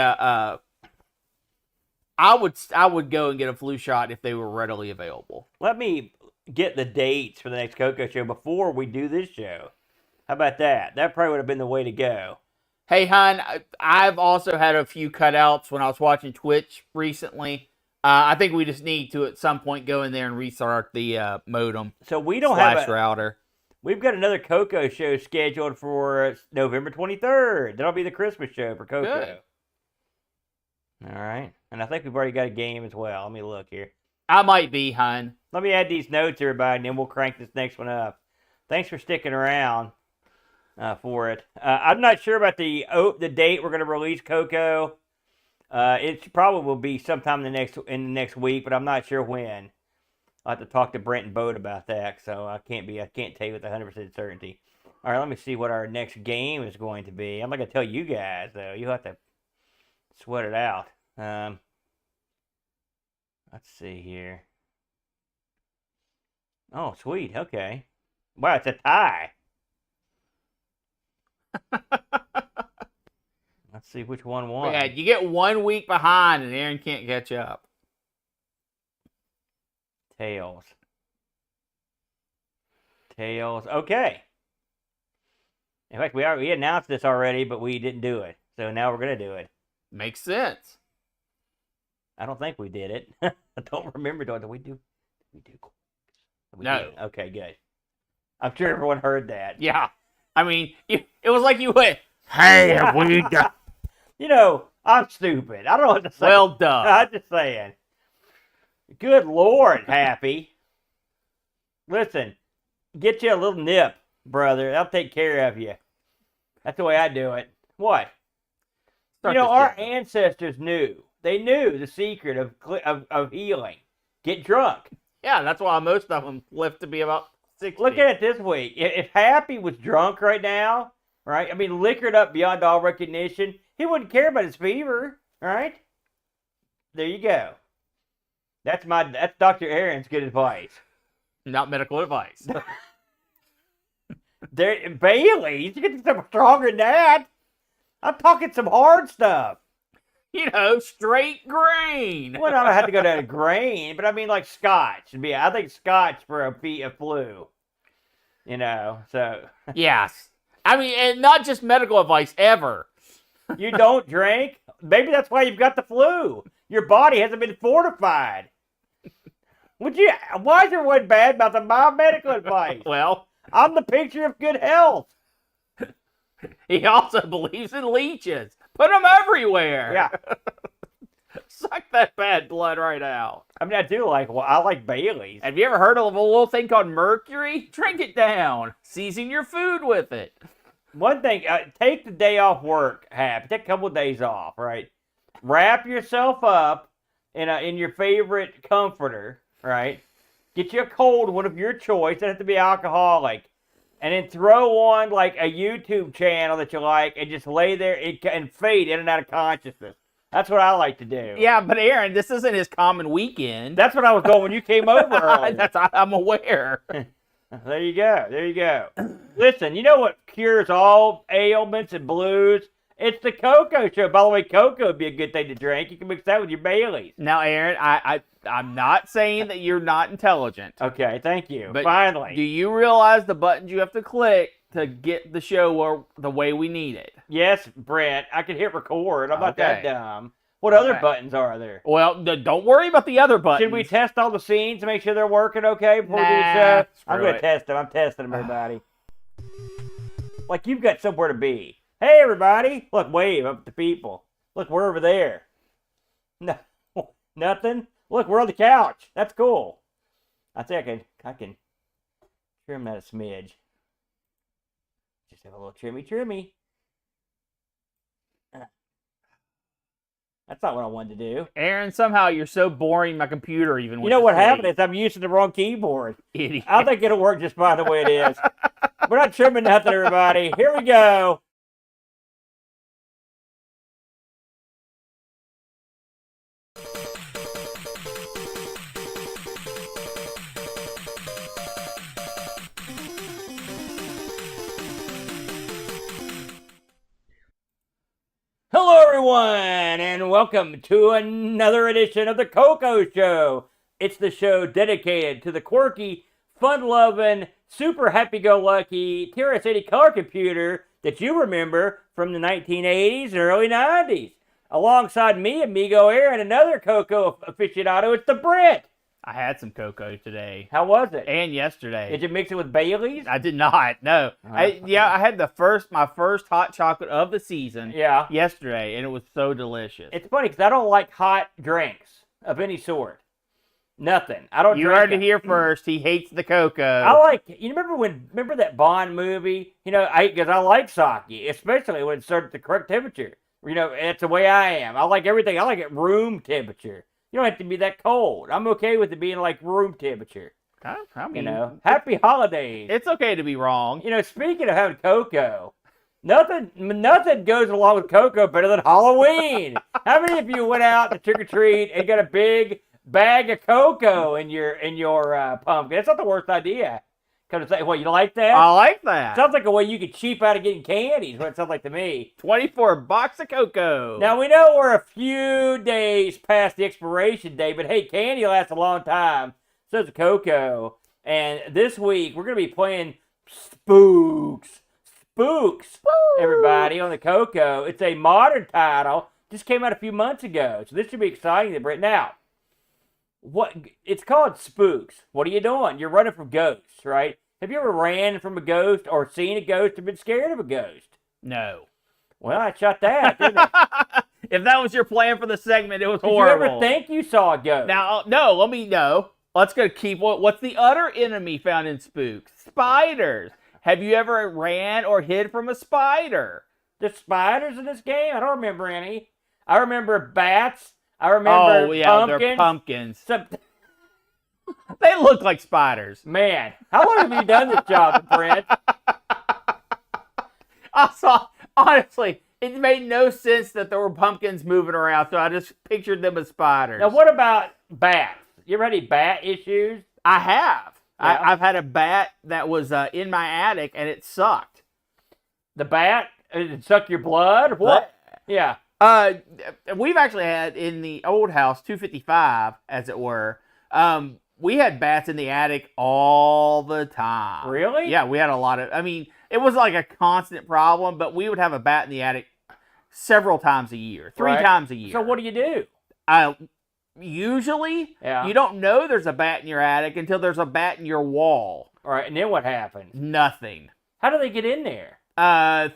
I would go and get a flu shot if they were readily available. Let me get the dates for the next Coco show before we do this show. How about that? That probably would have been the way to go. Hey, hon, I've also had a few cutouts when I was watching Twitch recently. I think we just need to, at some point, go in there and restart the modem. So we don't have a router. We've got another Coco show scheduled for November 23rd. That'll be the Christmas show for Coco. Good. All right. And I think we've already got a game as well. Let me look here. I might be, hon. Let me add these notes, everybody, and then we'll crank this next one up. Thanks for sticking around for it. I'm not sure about the date we're going to release Coco. It probably will be sometime in the next week, but I'm not sure when. I'll have to talk to Brent and Bode about that, so I can't tell you with 100% certainty. All right, let me see what our next game is going to be. I'm not going to tell you guys, though. You'll have to sweat it out. Let's see here. Oh, sweet. Okay. Wow, it's a tie. Let's see which one won. Yeah, you get 1 week behind and Aaron can't catch up. Tails. Okay. In fact, we announced this already, but we didn't do it. So now we're going to do it. Makes sense. I don't think we did it. I don't remember doing it. Did we do? No. Did. Okay, good. I'm sure everyone heard that. Yeah. I mean, it was like you went, hey, we got... You know, I'm stupid. I don't know what to say. Well done. I'm just saying. Good Lord, Happy. Listen, get you a little nip, brother. I'll take care of you. That's the way I do it. What? Our ancestors knew. They knew the secret of healing. Get drunk. Yeah, that's why most of them lived to be about 60. Look at it this way. If Happy was drunk right now, right? I mean, liquored up beyond all recognition, he wouldn't care about his fever, right? There you go. That's Dr. Aaron's good advice. Not medical advice. Bailey's, you get something stronger than that. I'm talking some hard stuff. Straight grain. Well, I don't have to go down to grain, but I mean like Scotch. I think Scotch for a flu. So. Yes. I mean, and not just medical advice, ever. You don't drink? Maybe that's why you've got the flu. Your body hasn't been fortified. Why is everyone bad about my medical advice? Well, I'm the picture of good health. He also believes in leeches. Put them everywhere. Yeah. Suck that bad blood right out. I mean, I like Bailey's. Have you ever heard of a little thing called mercury? Drink it down. Season your food with it. One thing, take the day off work, Happy. Take a couple of days off, right? Wrap yourself up in your favorite comforter, right? Get you a cold one of your choice. Doesn't have to be alcoholic. And then throw on like a YouTube channel that you like and just lay there and fade in and out of consciousness. That's what I like to do. Yeah, but Aaron, this isn't his common weekend. That's what I was doing when you came over earlier. I'm aware. There you go. There you go. Listen, you know what cures all ailments and blues? It's the cocoa show. By the way, cocoa would be a good thing to drink. You can mix that with your Baileys. Now, Aaron, I'm not saying that you're not intelligent. Okay, thank you. But finally. Do you realize the buttons you have to click to get the show the way we need it? Yes, Brent. I can hit record. I'm not that dumb. What other buttons are there? Well, don't worry about the other buttons. Should we test all the scenes to make sure they're working okay before we do the show? I'm going to test them. I'm testing them, everybody. Like you've got somewhere to be. Hey, everybody. Look, wave up at the people. Look, we're over there. No, nothing? Look, we're on the couch. That's cool. I think I can trim that a smidge. Just have a little trimmy. That's not what I wanted to do. Aaron, somehow you're so boring my computer even. You know what happened is I'm using the wrong keyboard. Idiot. I think it'll work just fine the way it is. We're not trimming nothing, everybody. Here we go. Hello, everyone, and welcome to another edition of the Coco Show. It's the show dedicated to the quirky, fun-loving, super happy-go-lucky TRS-80 color computer that you remember from the 1980s and early 90s. Alongside me, Amigo Air, and another Coco aficionado, it's the BRENT. I had some cocoa today. How was it? And yesterday. Did you mix it with Baileys? I did not. No. I had my first hot chocolate of the season. Yeah. Yesterday, and it was so delicious. It's funny because I don't like hot drinks of any sort. Nothing. I don't. You heard it here first. He hates the cocoa. I like. You remember that Bond movie? You know, because I like sake, especially when it's served at the correct temperature. You know, it's the way I am. I like everything. I like it room temperature. You don't have to be that cold. I'm okay with it being like room temperature. I mean, you know, happy holidays. It's okay to be wrong. You know, speaking of having cocoa, nothing goes along with cocoa better than Halloween. How many of you went out to trick or treat and got a big bag of cocoa in your pumpkin? That's not the worst idea. Come to say, well, you like that? I like that. Sounds like a way you could cheap out of getting candy. Is what it sounds like to me. 24 box of cocoa. Now we know we're a few days past the expiration date, but hey, candy lasts a long time. So does cocoa. And this week we're gonna be playing Spooks, everybody, on the cocoa. It's a modern title. Just came out a few months ago, so this should be exciting. Now, it's called Spooks. What are you doing? You're running from ghosts, right? Have you ever ran from a ghost or seen a ghost or been scared of a ghost? No. Well, I shot that, didn't I? If that was your plan for the segment, it was horrible. Did you ever think you saw a ghost? Now, no, let me know. Let's go keep what's the other enemy found in Spooks? Spiders. Have you ever ran or hid from a spider? There's spiders in this game? I don't remember any. I remember bats. I remember pumpkins. They're pumpkins. They look like spiders. Man, how long have you done this job, Brent? Honestly, it made no sense that there were pumpkins moving around, so I just pictured them as spiders. Now, what about bats? You ever had any bat issues? I have. Yeah. I've had a bat that was in my attic, and it sucked. The bat? It sucked your blood? What? Yeah. We've actually had in the old house, 255, as it were, we had bats in the attic all the time. Really? Yeah, we had a lot of, it was like a constant problem, but we would have a bat in the attic several times a year, three times a year. So what do you do? Usually, you don't know there's a bat in your attic until there's a bat in your wall. All right, and then what happens? Nothing. How do they get in there?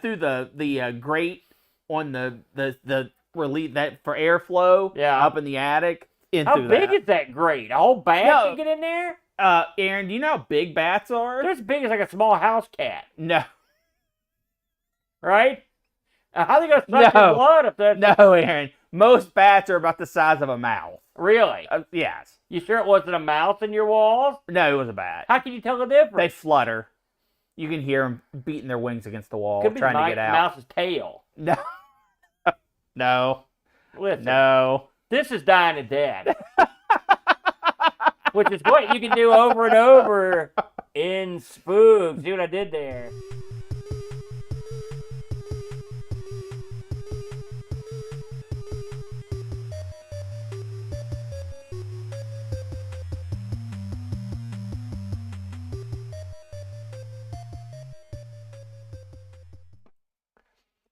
Through the grate on the relief that for airflow up in the attic. How big is that grate? A whole bat can get in there? Aaron, do you know how big bats are? They're as big as like a small house cat. No. Right? How are they going to suck your blood if they're... No, Aaron. Most bats are about the size of a mouse. Really? Yes. You sure it wasn't a mouse in your walls? No, it was a bat. How can you tell the difference? They flutter. You can hear them beating their wings against the wall, Could be trying to get out. Mouse's tail. No. No. Listen. No. This is Dying to Dead. Which is what you can do over and over in Spooks. See what I did there?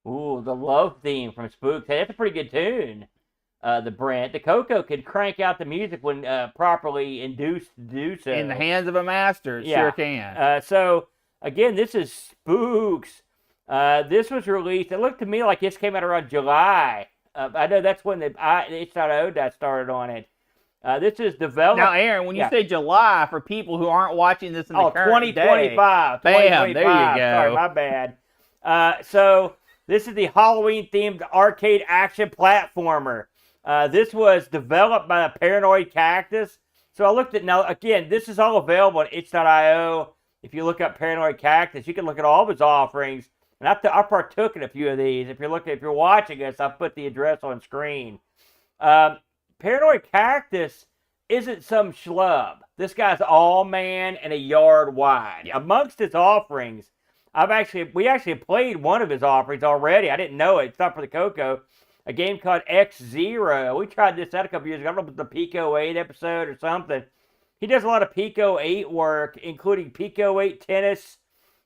Ooh, the love theme from Spooks. Hey, that's a pretty good tune. The Brent. The Coco can crank out the music when properly induced to do so. In the hands of a master, it sure can. So, again, this is Spooks. This was released, it looked to me like this came out around July. I know that's when the itch.io started on it. This is developed. Now, Aaron, when you say July, for people who aren't watching this in the current 2025. day, bam, there you go. Sorry, my bad. So, this is the Halloween-themed arcade action platformer. This was developed by the Paranoid Cactus. So I looked at, now again, this is all available on itch.io. If you look up Paranoid Cactus, you can look at all of his offerings. And I partook in a few of these. If you're watching us, I'll put the address on screen. Paranoid Cactus isn't some schlub. This guy's all man and a yard wide. Amongst his offerings, we actually played one of his offerings already. I didn't know it. It's not for the Coco. A game called X-Zero. We tried this out a couple years ago. I don't know if it was the Pico 8 episode or something. He does a lot of Pico 8 work, including Pico 8 Tennis,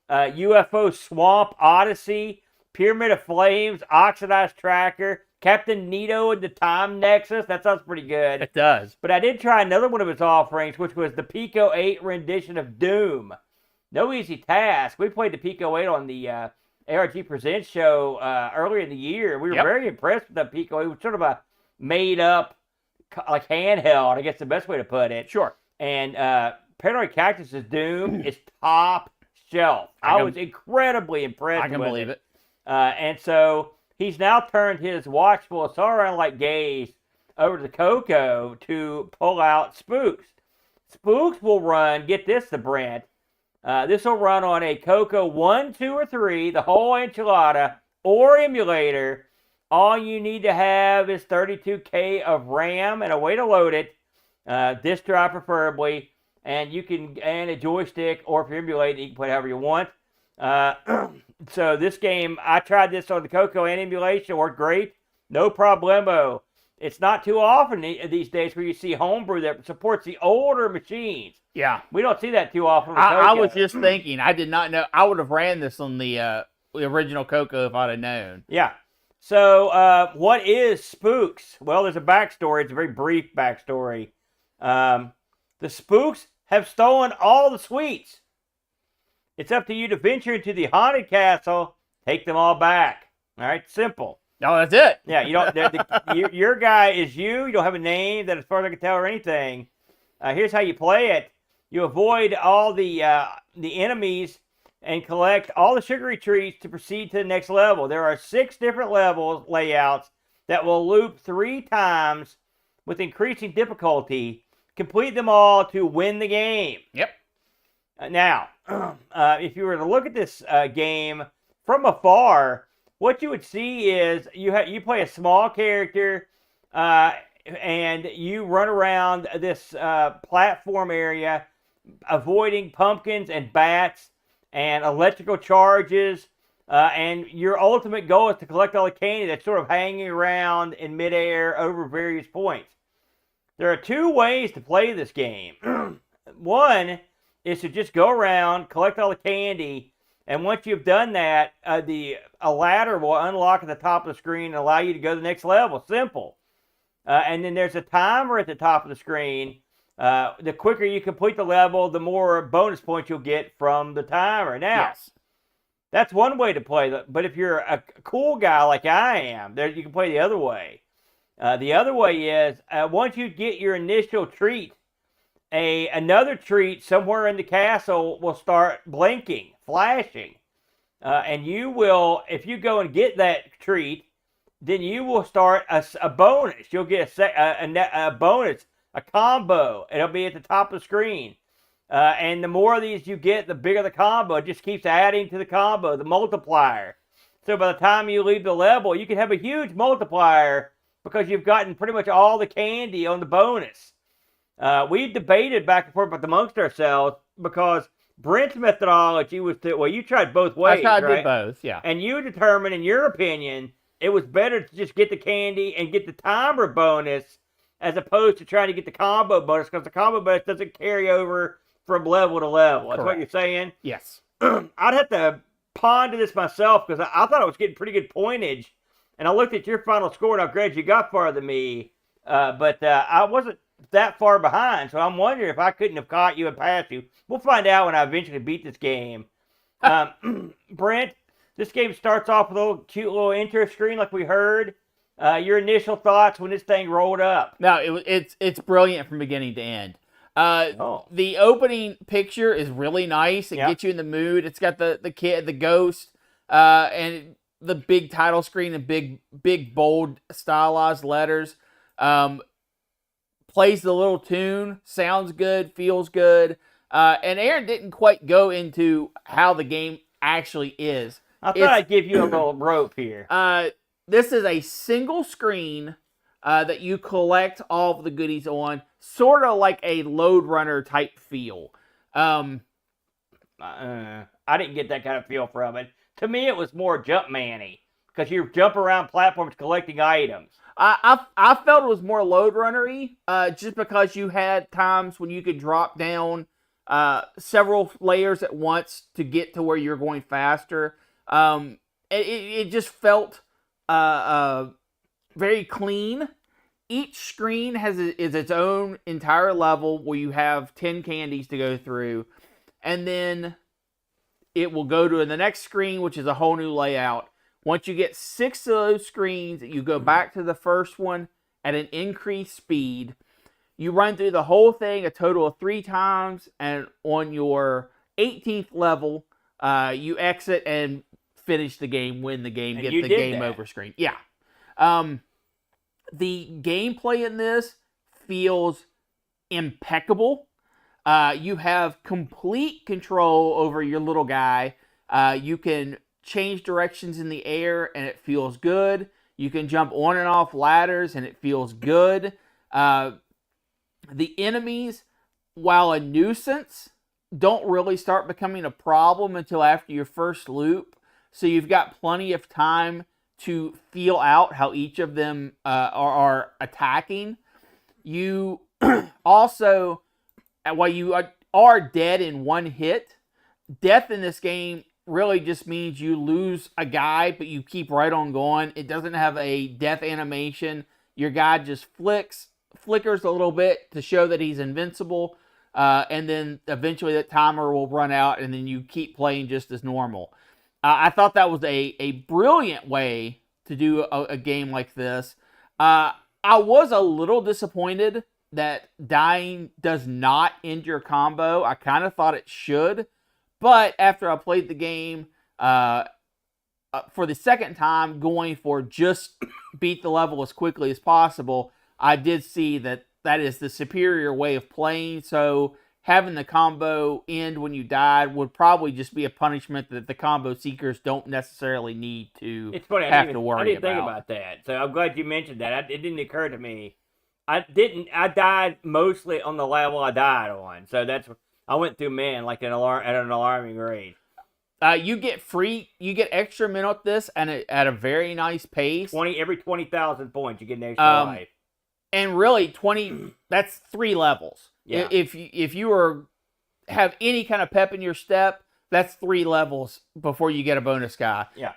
UFO Swamp Odyssey, Pyramid of Flames, Oxidized Tracker, Captain Nito and the Time Nexus. That sounds pretty good. It does. But I did try another one of his offerings, which was the Pico 8 rendition of Doom. No easy task. We played the Pico 8 on the ARG Presents show earlier in the year. We were very impressed with the Pico. It was sort of a made-up, like, handheld, I guess the best way to put it. Sure. And Paranoid Cactus's Doom is top shelf. I was incredibly impressed with it. I can believe it. And so he's now turned his watchful, Sauron-like gaze over to the Coco to pull out Spooks. Spooks will run, get this, the Brent, this will run on a Coco 1, 2, or 3, the whole enchilada, or emulator. All you need to have is 32K of RAM and a way to load it, disk drive preferably, and a joystick, or if you're emulating, you can play however you want. So this game, I tried this on the Coco and emulation, it worked great, no problemo. It's not too often these days where you see homebrew that supports the older machines. Yeah. We don't see that too often. I was just thinking, I did not know. I would have ran this on the original Coco if I'd have known. Yeah. So, what is Spooks? Well, there's a backstory. It's a very brief backstory. The Spooks have stolen all the sweets. It's up to you to venture into the haunted castle, take them all back. All right? Simple. No, that's it. Yeah, you don't. Your guy is you. You don't have a name that, as far as I can tell, or anything. Here's how you play it. You avoid all the enemies and collect all the sugary treats to proceed to the next level. There are 6 different layouts that will loop 3 times with increasing difficulty. Complete them all to win the game. Yep. Now, if you were to look at this game from afar, what you would see is you play a small character, and you run around this platform area, avoiding pumpkins and bats and electrical charges, and your ultimate goal is to collect all the candy that's sort of hanging around in midair over various points. There are 2 ways to play this game. One is to just go around, collect all the candy, and once you've done that, a ladder will unlock at the top of the screen and allow you to go to the next level. Simple. And then there's a timer at the top of the screen. The quicker you complete the level, the more bonus points you'll get from the timer. Now, that's one way to play. But if you're a cool guy like I am, you can play the other way. The other way is, once you get your initial treat, another treat somewhere in the castle will start blinking, flashing. And you will, if you go and get that treat, then you will start a bonus. You'll get a bonus, a combo. It'll be at the top of the screen. And the more of these you get, the bigger the combo. It just keeps adding to the combo, the multiplier. So by the time you leave the level, you can have a huge multiplier because you've gotten pretty much all the candy on the bonus. We debated back and forth amongst ourselves because Brent's methodology was to, well, you tried both ways, I right? did both, yeah. And you determined, in your opinion, it was better to just get the candy and get the timer bonus as opposed to trying to get the combo bonus, because the combo bonus doesn't carry over from level to level. That's what you're saying? Yes. I'd have to ponder this myself, because I thought I was getting pretty good pointage. And I looked at your final score, and I'm glad you got farther than me. But I wasn't that far behind, so I'm wondering if I couldn't have caught you and passed you. We'll find out when I eventually beat this game. Brent, this game starts off with a little cute little intro screen like we heard. Your initial thoughts when this thing rolled up? No, it's brilliant from beginning to end. The opening picture is really nice. It gets you in the mood. It's got the kid, the ghost, and the big title screen and big bold stylized letters. Plays the little tune, sounds good, feels good. And Aaron didn't quite go into how the game actually is. I thought I'd give you a little rope here. This is a single screen that you collect all of the goodies on, sort of like a Load Runner type feel. I didn't get that kind of feel from it. To me, it was more Jumpman-y, because you jump around platforms collecting items. I felt it was more Load Runner-y, just because you had times when you could drop down several layers at once to get to where you're going faster. It just felt very clean. Each screen is its own entire level where you have 10 candies to go through, and then it will go to the next screen, which is a whole new layout. Once you get 6 of those screens, you go back to the first one at an increased speed. You run through the whole thing a total of 3 times, and on your 18th level, you exit and finish the game, win the game, get the game over screen. Yeah. The gameplay in this feels impeccable. You have complete control over your little guy. You can change directions in the air and it feels good. You can jump on and off ladders and it feels good. The enemies, while a nuisance, don't really start becoming a problem until after your first loop. So you've got plenty of time to feel out how each of them are attacking. You also, while you are dead in one hit, death in this game really just means you lose a guy, but you keep right on going. It doesn't have a death animation. Your guy just flickers a little bit to show that he's invincible, and then eventually that timer will run out, and then you keep playing just as normal. I thought that was a brilliant way to do a game like this. I was a little disappointed that dying does not end your combo. I kind of thought it should. But after I played the game for the second time, going for just beat the level as quickly as possible, I did see that is the superior way of playing. So having the combo end when you died would probably just be a punishment that the combo seekers don't necessarily need to have to worry about. I didn't think about that. So I'm glad you mentioned that. It didn't occur to me. I died mostly on the level I died on. So I went through like at an alarming rate. You get extra men at this and at a very nice pace. Every 20,000 points you get an extra life. And really 20, that's 3 levels. Yeah. If you have any kind of pep in your step, that's 3 levels before you get a bonus guy. Yeah.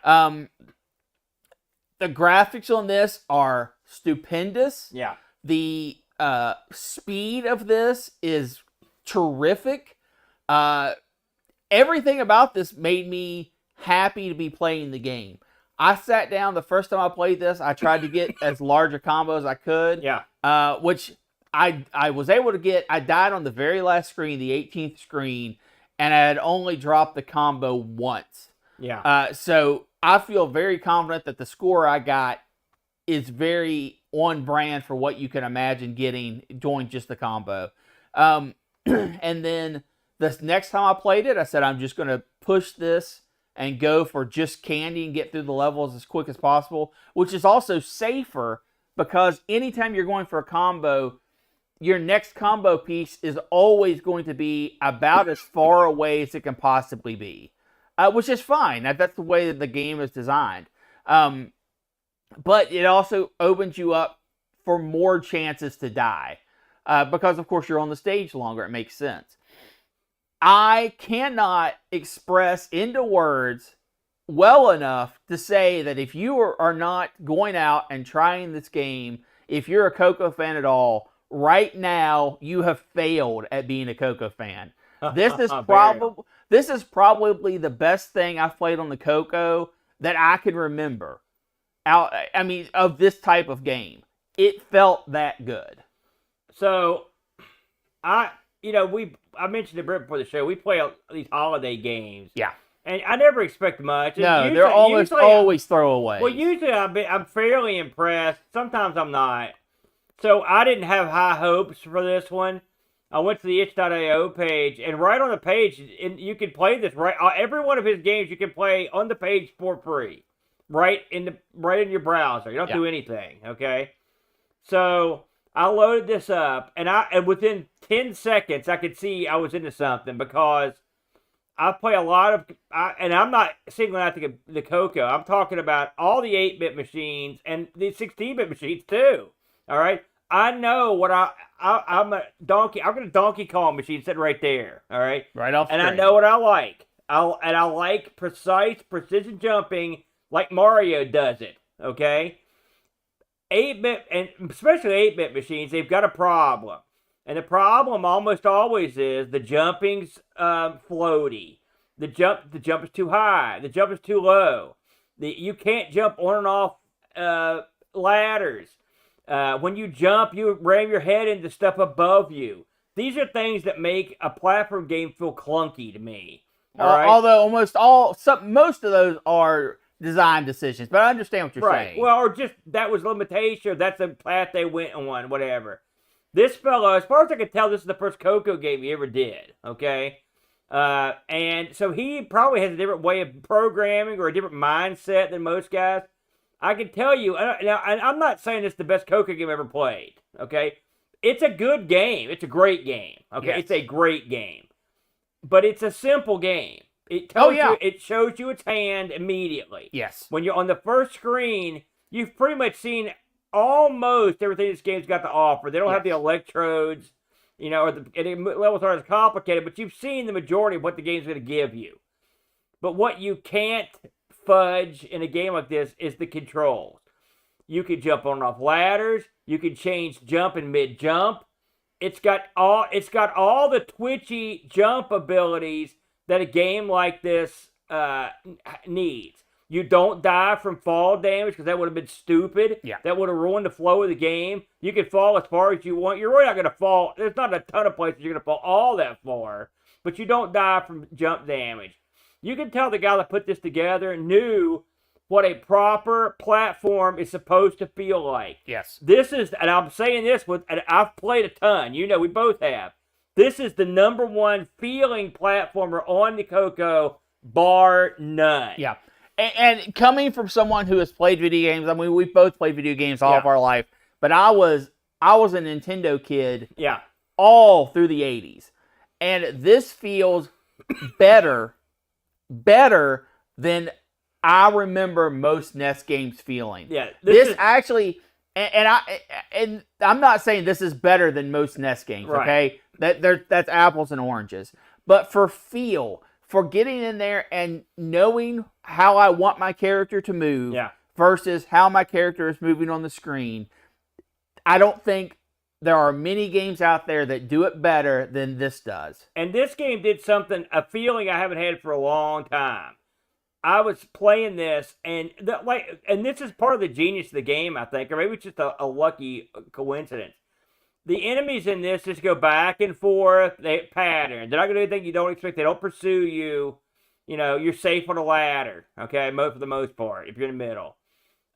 The graphics on this are stupendous. Yeah. The speed of this is terrific. Everything about this made me happy to be playing the game. I sat down the first time I played this. I tried to get as large a combo as I could. Yeah. Which I was able to get. I died on the very last screen, the 18th screen, and I had only dropped the combo once. Yeah. So I feel very confident that the score I got is very on brand for what you can imagine getting doing just the combo. And then this next time I played it, I said I'm just going to push this and go for just candy and get through the levels as quick as possible, which is also safer because anytime you're going for a combo, your next combo piece is always going to be about as far away as it can possibly be, which is fine. That's the way that the game is designed. But it also opens you up for more chances to die because, of course, you're on the stage longer. It makes sense. I cannot express into words well enough to say that if you are not going out and trying this game, if you're a Coco fan at all, right now you have failed at being a Coco fan. This is probably the best thing I've played on the Coco that I can remember. I mean, of this type of game. It felt that good. So, I mentioned to Brent before the show, we play these holiday games. Yeah. And I never expect much. No, they're almost always throwaways. Well, usually I'm fairly impressed. Sometimes I'm not. So I didn't have high hopes for this one. I went to the itch.io page, and right on the page, you can play this. Every one of his games you can play on the page for free. Right in your browser. You don't do anything, okay? So I loaded this up, and within 10 seconds, I could see I was into something because I play a lot of, and I'm not singling out the Coco. I'm talking about all the 8-bit machines and the 16-bit machines too. All right, I know what I'm a donkey. I've got a Donkey Kong machine sitting right there. All right, right off. And I know what I like. I like precision jumping like Mario does it. Okay, 8-bit and especially 8-bit machines, they've got a problem. And the problem almost always is the jumping's floaty. The jump is too high. The jump is too low. You can't jump on and off ladders. When you jump, you ram your head into stuff above you. These are things that make a platform game feel clunky to me. All right? Although most of those are design decisions, but I understand what you're saying. Well, or just that was limitation, or that's the path they went on, whatever. This fellow, as far as I can tell, this is the first Coco game he ever did, okay? And so he probably has a different way of programming or a different mindset than most guys. I can tell you, and I'm not saying it's the best Coco game ever played, okay? It's a good game. It's a great game, okay? Yes. It's a great game. But it's a simple game. It shows you its hand immediately. Yes. When you're on the first screen, you've pretty much seen almost everything this game's got to offer. They don't have the electrodes, or the levels aren't as complicated, but you've seen the majority of what the game's going to give you. But what you can't fudge in a game like this is the controls. You can jump on and off ladders. You can change jump in mid-jump. It's got all the twitchy jump abilities that a game like this needs. You don't die from fall damage because that would have been stupid. Yeah. That would have ruined the flow of the game. You can fall as far as you want. You're really not going to fall. There's not a ton of places you're going to fall all that far, but you don't die from jump damage. You can tell the guy that put this together knew what a proper platform is supposed to feel like. Yes. This is, and I'm saying this and I've played a ton. We both have. This is the #1 feeling platformer on the Coco, bar none. Yeah. And coming from someone who has played video games, I mean, we've both played video games all of our life, but I was a Nintendo kid all through the 80s. And this feels better than I remember most NES games feeling. Yeah. This actually, and I'm not saying this is better than most NES games, okay? That's apples and oranges. But for feel, for getting in there and knowing how I want my character to move versus how my character is moving on the screen, I don't think there are many games out there that do it better than this does. And this game did a feeling I haven't had for a long time. I was playing this, and this is part of the genius of the game, I think, or maybe it's just a lucky coincidence. The enemies in this just go back and forth. They pattern. They're not going to do anything you don't expect. They don't pursue you. You're safe on a ladder, okay, for the most part, if you're in the middle.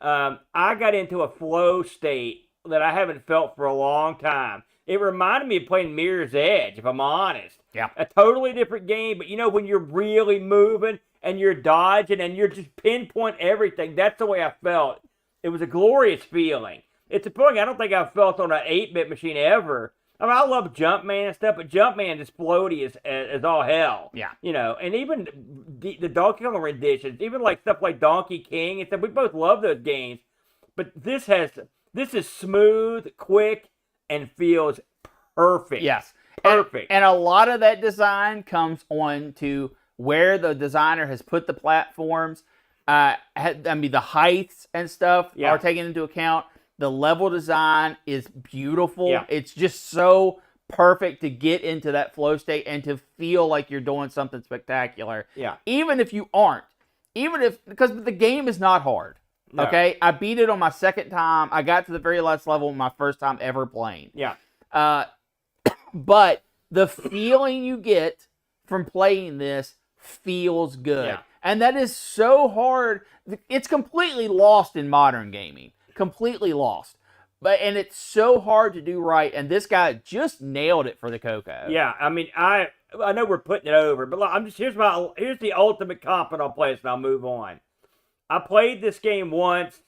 I got into a flow state that I haven't felt for a long time. It reminded me of playing Mirror's Edge, if I'm honest. Yeah. A totally different game, but when you're really moving and you're dodging and you're just pinpoint everything, that's the way I felt. It was a glorious feeling. It's a feeling I don't think I've felt on an 8-bit machine ever. I mean, I love Jumpman and stuff, but Jumpman is floaty as all hell. Yeah. And even the Donkey Kong renditions, even like stuff like Donkey King and stuff, we both love those games. But this is smooth, quick, and feels perfect. Yes. Perfect. And a lot of that design comes on to where the designer has put the platforms. The heights and stuff are taken into account. The level design is beautiful. Yeah. It's just so perfect to get into that flow state and to feel like you're doing something spectacular. Yeah. Even if you aren't. Because the game is not hard. No. Okay? I beat it on my second time. I got to the very last level my first time ever playing. Yeah. But the feeling you get from playing this feels good. Yeah. And that is so hard. It's completely lost in modern gaming. Completely lost. And it's so hard to do right. And this guy just nailed it for the Coco. Yeah, I mean, I know we're putting it over, but here's the ultimate compliment I'll play this and I'll move on. I played this game once.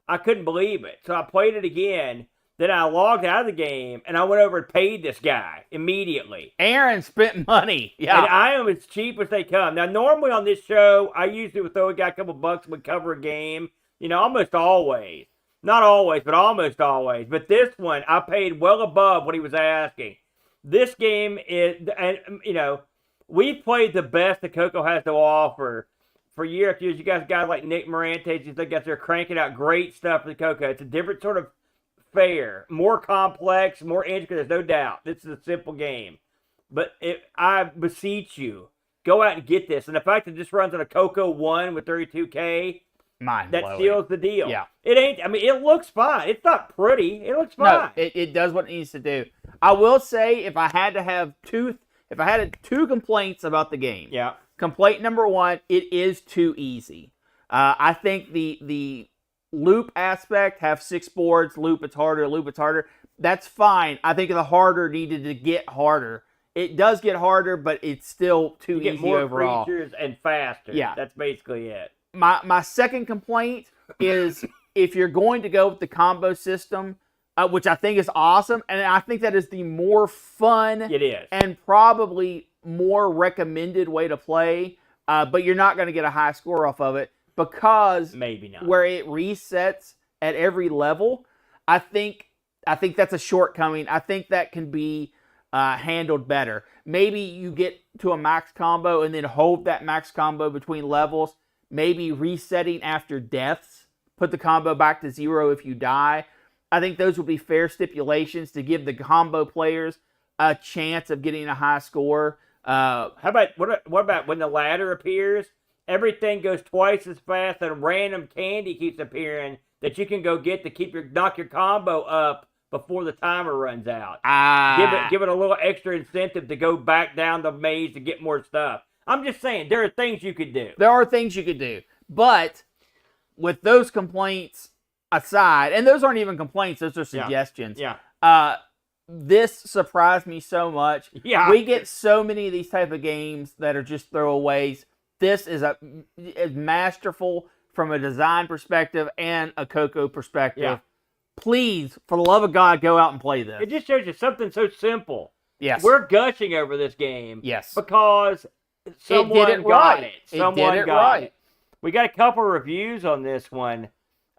I couldn't believe it. So I played it again. Then I logged out of the game, and I went over and paid this guy immediately. Aaron spent money. Yeah. And I am as cheap as they come. Now, normally on this show, I usually would throw a guy a couple bucks and would cover a game. Almost always. Not always, but almost always. But this one, I paid well above what he was asking. This game is, and we played the best the Coco has to offer for year after year. You guys like Nick Morantes, you guys are cranking out great stuff for the Coco. It's a different sort of fare, more complex, more intricate. There's no doubt. This is a simple game. But I beseech you, go out and get this. And the fact that this runs on a Coco 1 with 32K, that seals the deal. Yeah. It ain't, I mean, it looks fine. It's not pretty. It looks fine. No, it does what it needs to do. I will say, if I had two complaints about the game. Yeah. Complaint number one, it is too easy. I think the loop aspect, have 6 boards, loop it's harder. That's fine. I think the harder needed to get harder. It does get harder, but it's still too easy overall. You get more creatures and faster. Yeah. That's basically it. My second complaint is if you're going to go with the combo system, which I think is awesome, and I think that is the more fun it is, and probably more recommended way to play, but you're not going to get a high score off of it because maybe not. Where it resets at every level, I think that's a shortcoming. I think that can be handled better. Maybe you get to a max combo and then hold that max combo between levels. Maybe resetting after deaths, put the combo back to 0 if you die. I think those would be fair stipulations to give the combo players a chance of getting a high score. How about what about when the ladder appears? Everything goes twice as fast, and random candy keeps appearing that you can go get to knock your combo up before the timer runs out. Give it a little extra incentive to go back down the maze to get more stuff. I'm just saying, there are things you could do. There are things you could do. But with those complaints aside, and those aren't even complaints, those are suggestions. Yeah. This surprised me so much. Yeah. We get so many of these type of games that are just throwaways. This is masterful from a design perspective and a Coco perspective. Yeah. Please, for the love of God, go out and play this. It just shows you something so simple. Yes. We're gushing over this game. Yes. Because someone got it. Someone got it. We got a couple of reviews on this one.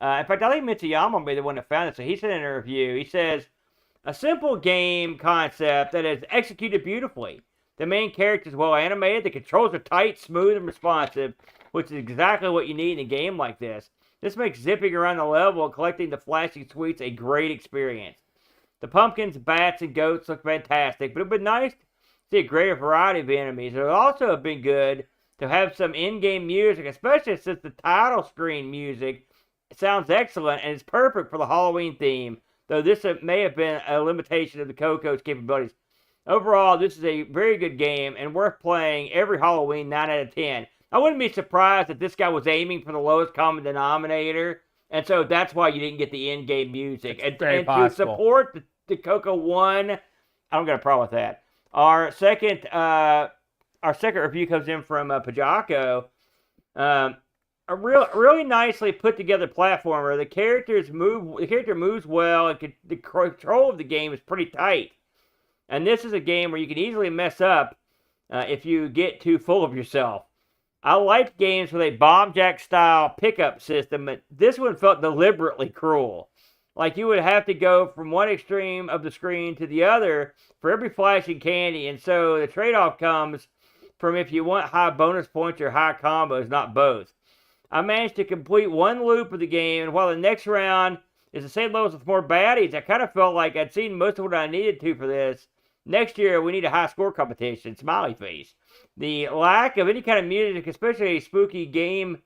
In fact, I think Mitsuyama will be the one that found it. So he said in a review, he says, a simple game concept that is executed beautifully. The main character is well animated. The controls are tight, smooth, and responsive, which is exactly what you need in a game like this. This makes zipping around the level and collecting the flashy sweets a great experience. The pumpkins, bats, and goats look fantastic, but it would be nice to see a greater variety of enemies. It would also have been good to have some in-game music, especially since the title screen music sounds excellent and it's perfect for the Halloween theme, though this may have been a limitation of the Coco's capabilities. Overall, this is a very good game and worth playing every Halloween 9 out of 10. I wouldn't be surprised if this guy was aiming for the lowest common denominator, and so that's why you didn't get the in-game music. And to support the Coco 1, I don't got a problem with that. Our second review comes in from Pajako. A really nicely put together platformer. The character moves well, and the control of the game is pretty tight. And this is a game where you can easily mess up if you get too full of yourself. I like games with a bomb jack style pickup system, but this one felt deliberately cruel. Like you would have to go from one extreme of the screen to the other for every flashing candy, and so the trade-off comes from if you want high bonus points or high combos, not both. I managed to complete one loop of the game, and while the next round is the same levels with more baddies, I kind of felt like I'd seen most of what I needed to for this. Next year, we need a high score competition, smiley face. The lack of any kind of music, especially a spooky game,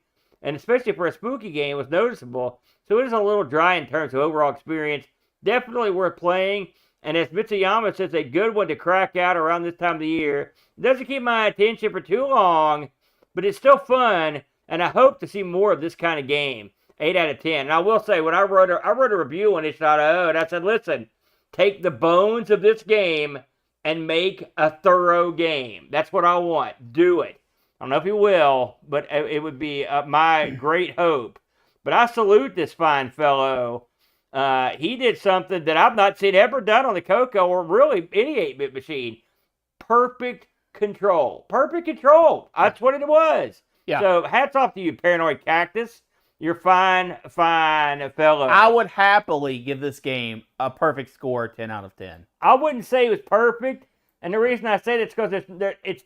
and especially for a spooky game, was noticeable. So it is a little dry in terms of overall experience. Definitely worth playing. And as Mitsuyama says, a good one to crack out around this time of the year. It doesn't keep my attention for too long, but it's still fun. And I hope to see more of this kind of game. 8 out of 10. And I will say, when I wrote a review on itch.io, and I said, listen, take the bones of this game and make a thorough game. That's what I want. Do it. I don't know if you will, but it would be my great hope. But I salute this fine fellow. He did something that I've not seen ever done on the Coco or really any 8-bit machine. Perfect control. Perfect control. That's what it was. Yeah. So hats off to you, Paranoid Cactus. You're fine fellow. I would happily give this game a perfect score, 10 out of 10. I wouldn't say it was perfect. And the reason I say that is because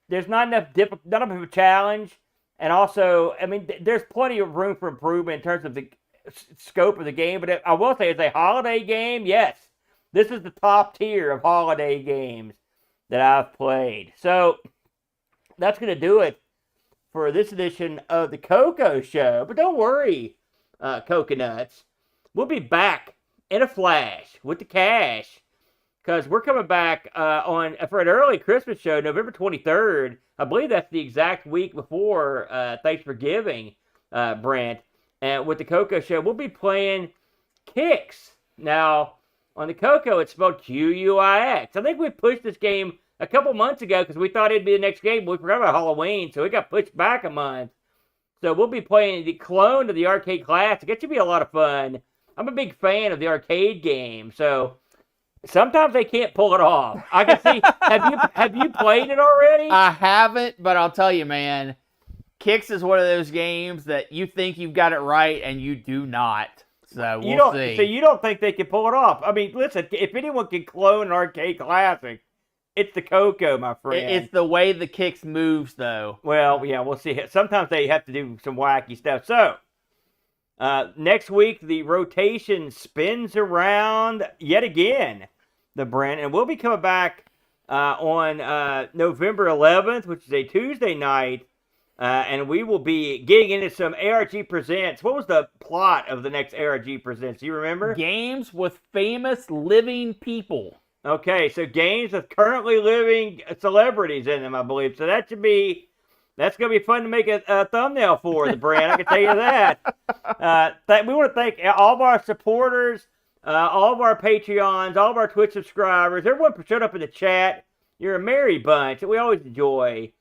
there's not enough of a challenge. And also, I mean, there's plenty of room for improvement in terms of the scope of the game. But I will say, as a holiday game, yes, this is the top tier of holiday games that I've played. So that's going to do it for this edition of the Coco Show. But don't worry, coconuts. We'll be back in a flash with the cash. Because we're coming back for an early Christmas show, November 23rd. I believe that's the exact week before Thanksgiving, Brent. And with the Coco Show, we'll be playing Kicks. Now, on the Coco, it's spelled Q-U-I-X. I think we pushed this game a couple months ago because we thought it'd be the next game, but we forgot about Halloween, so it got pushed back a month. So we'll be playing the clone of the arcade classic. It should be a lot of fun. I'm a big fan of the arcade game, so sometimes they can't pull it off. I can see. Have you played it already? I haven't, but I'll tell you, man, Kicks is one of those games that you think you've got it right and you do not. So we'll see. So you don't think they can pull it off? I mean, listen, if anyone can clone an arcade classic, it's the Coco, my friend. It's the way the Kicks moves, though. Well, yeah, we'll see. Sometimes they have to do some wacky stuff. So next week, the rotation spins around yet again. The Brent, and we'll be coming back on November 11th, which is a Tuesday night, and we will be getting into some ARG Presents. What was the plot of the next ARG Presents? Do you remember? Games with famous living people. Okay, so games with currently living celebrities in them, I believe. So that's going to be fun to make a thumbnail for, the Brent. I can tell you that. We want to thank all of our supporters. All of our Patreons, all of our Twitch subscribers, everyone showed up in the chat. You're a merry bunch that we always enjoy.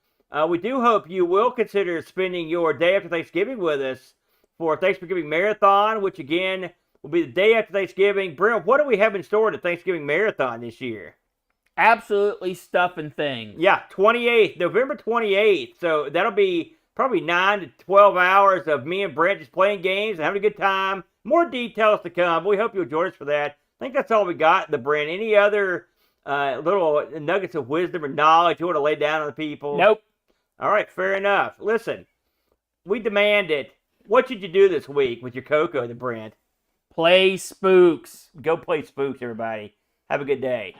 We do hope you will consider spending your day after Thanksgiving with us for Thanksgiving Marathon, which again will be the day after Thanksgiving. Brent, what do we have in store at the Thanksgiving Marathon this year? Absolutely stuffing things. Yeah, November 28th. So that'll be probably 9 to 12 hours of me and Brent just playing games and having a good time. More details to come. We hope you'll join us for that. I think that's all we got, the Brent. Any other little nuggets of wisdom or knowledge you want to lay down on the people? Nope. All right, fair enough. Listen, we demand it. What should you do this week with your Coco, the Brent? Play Spooks. Go play Spooks, everybody. Have a good day.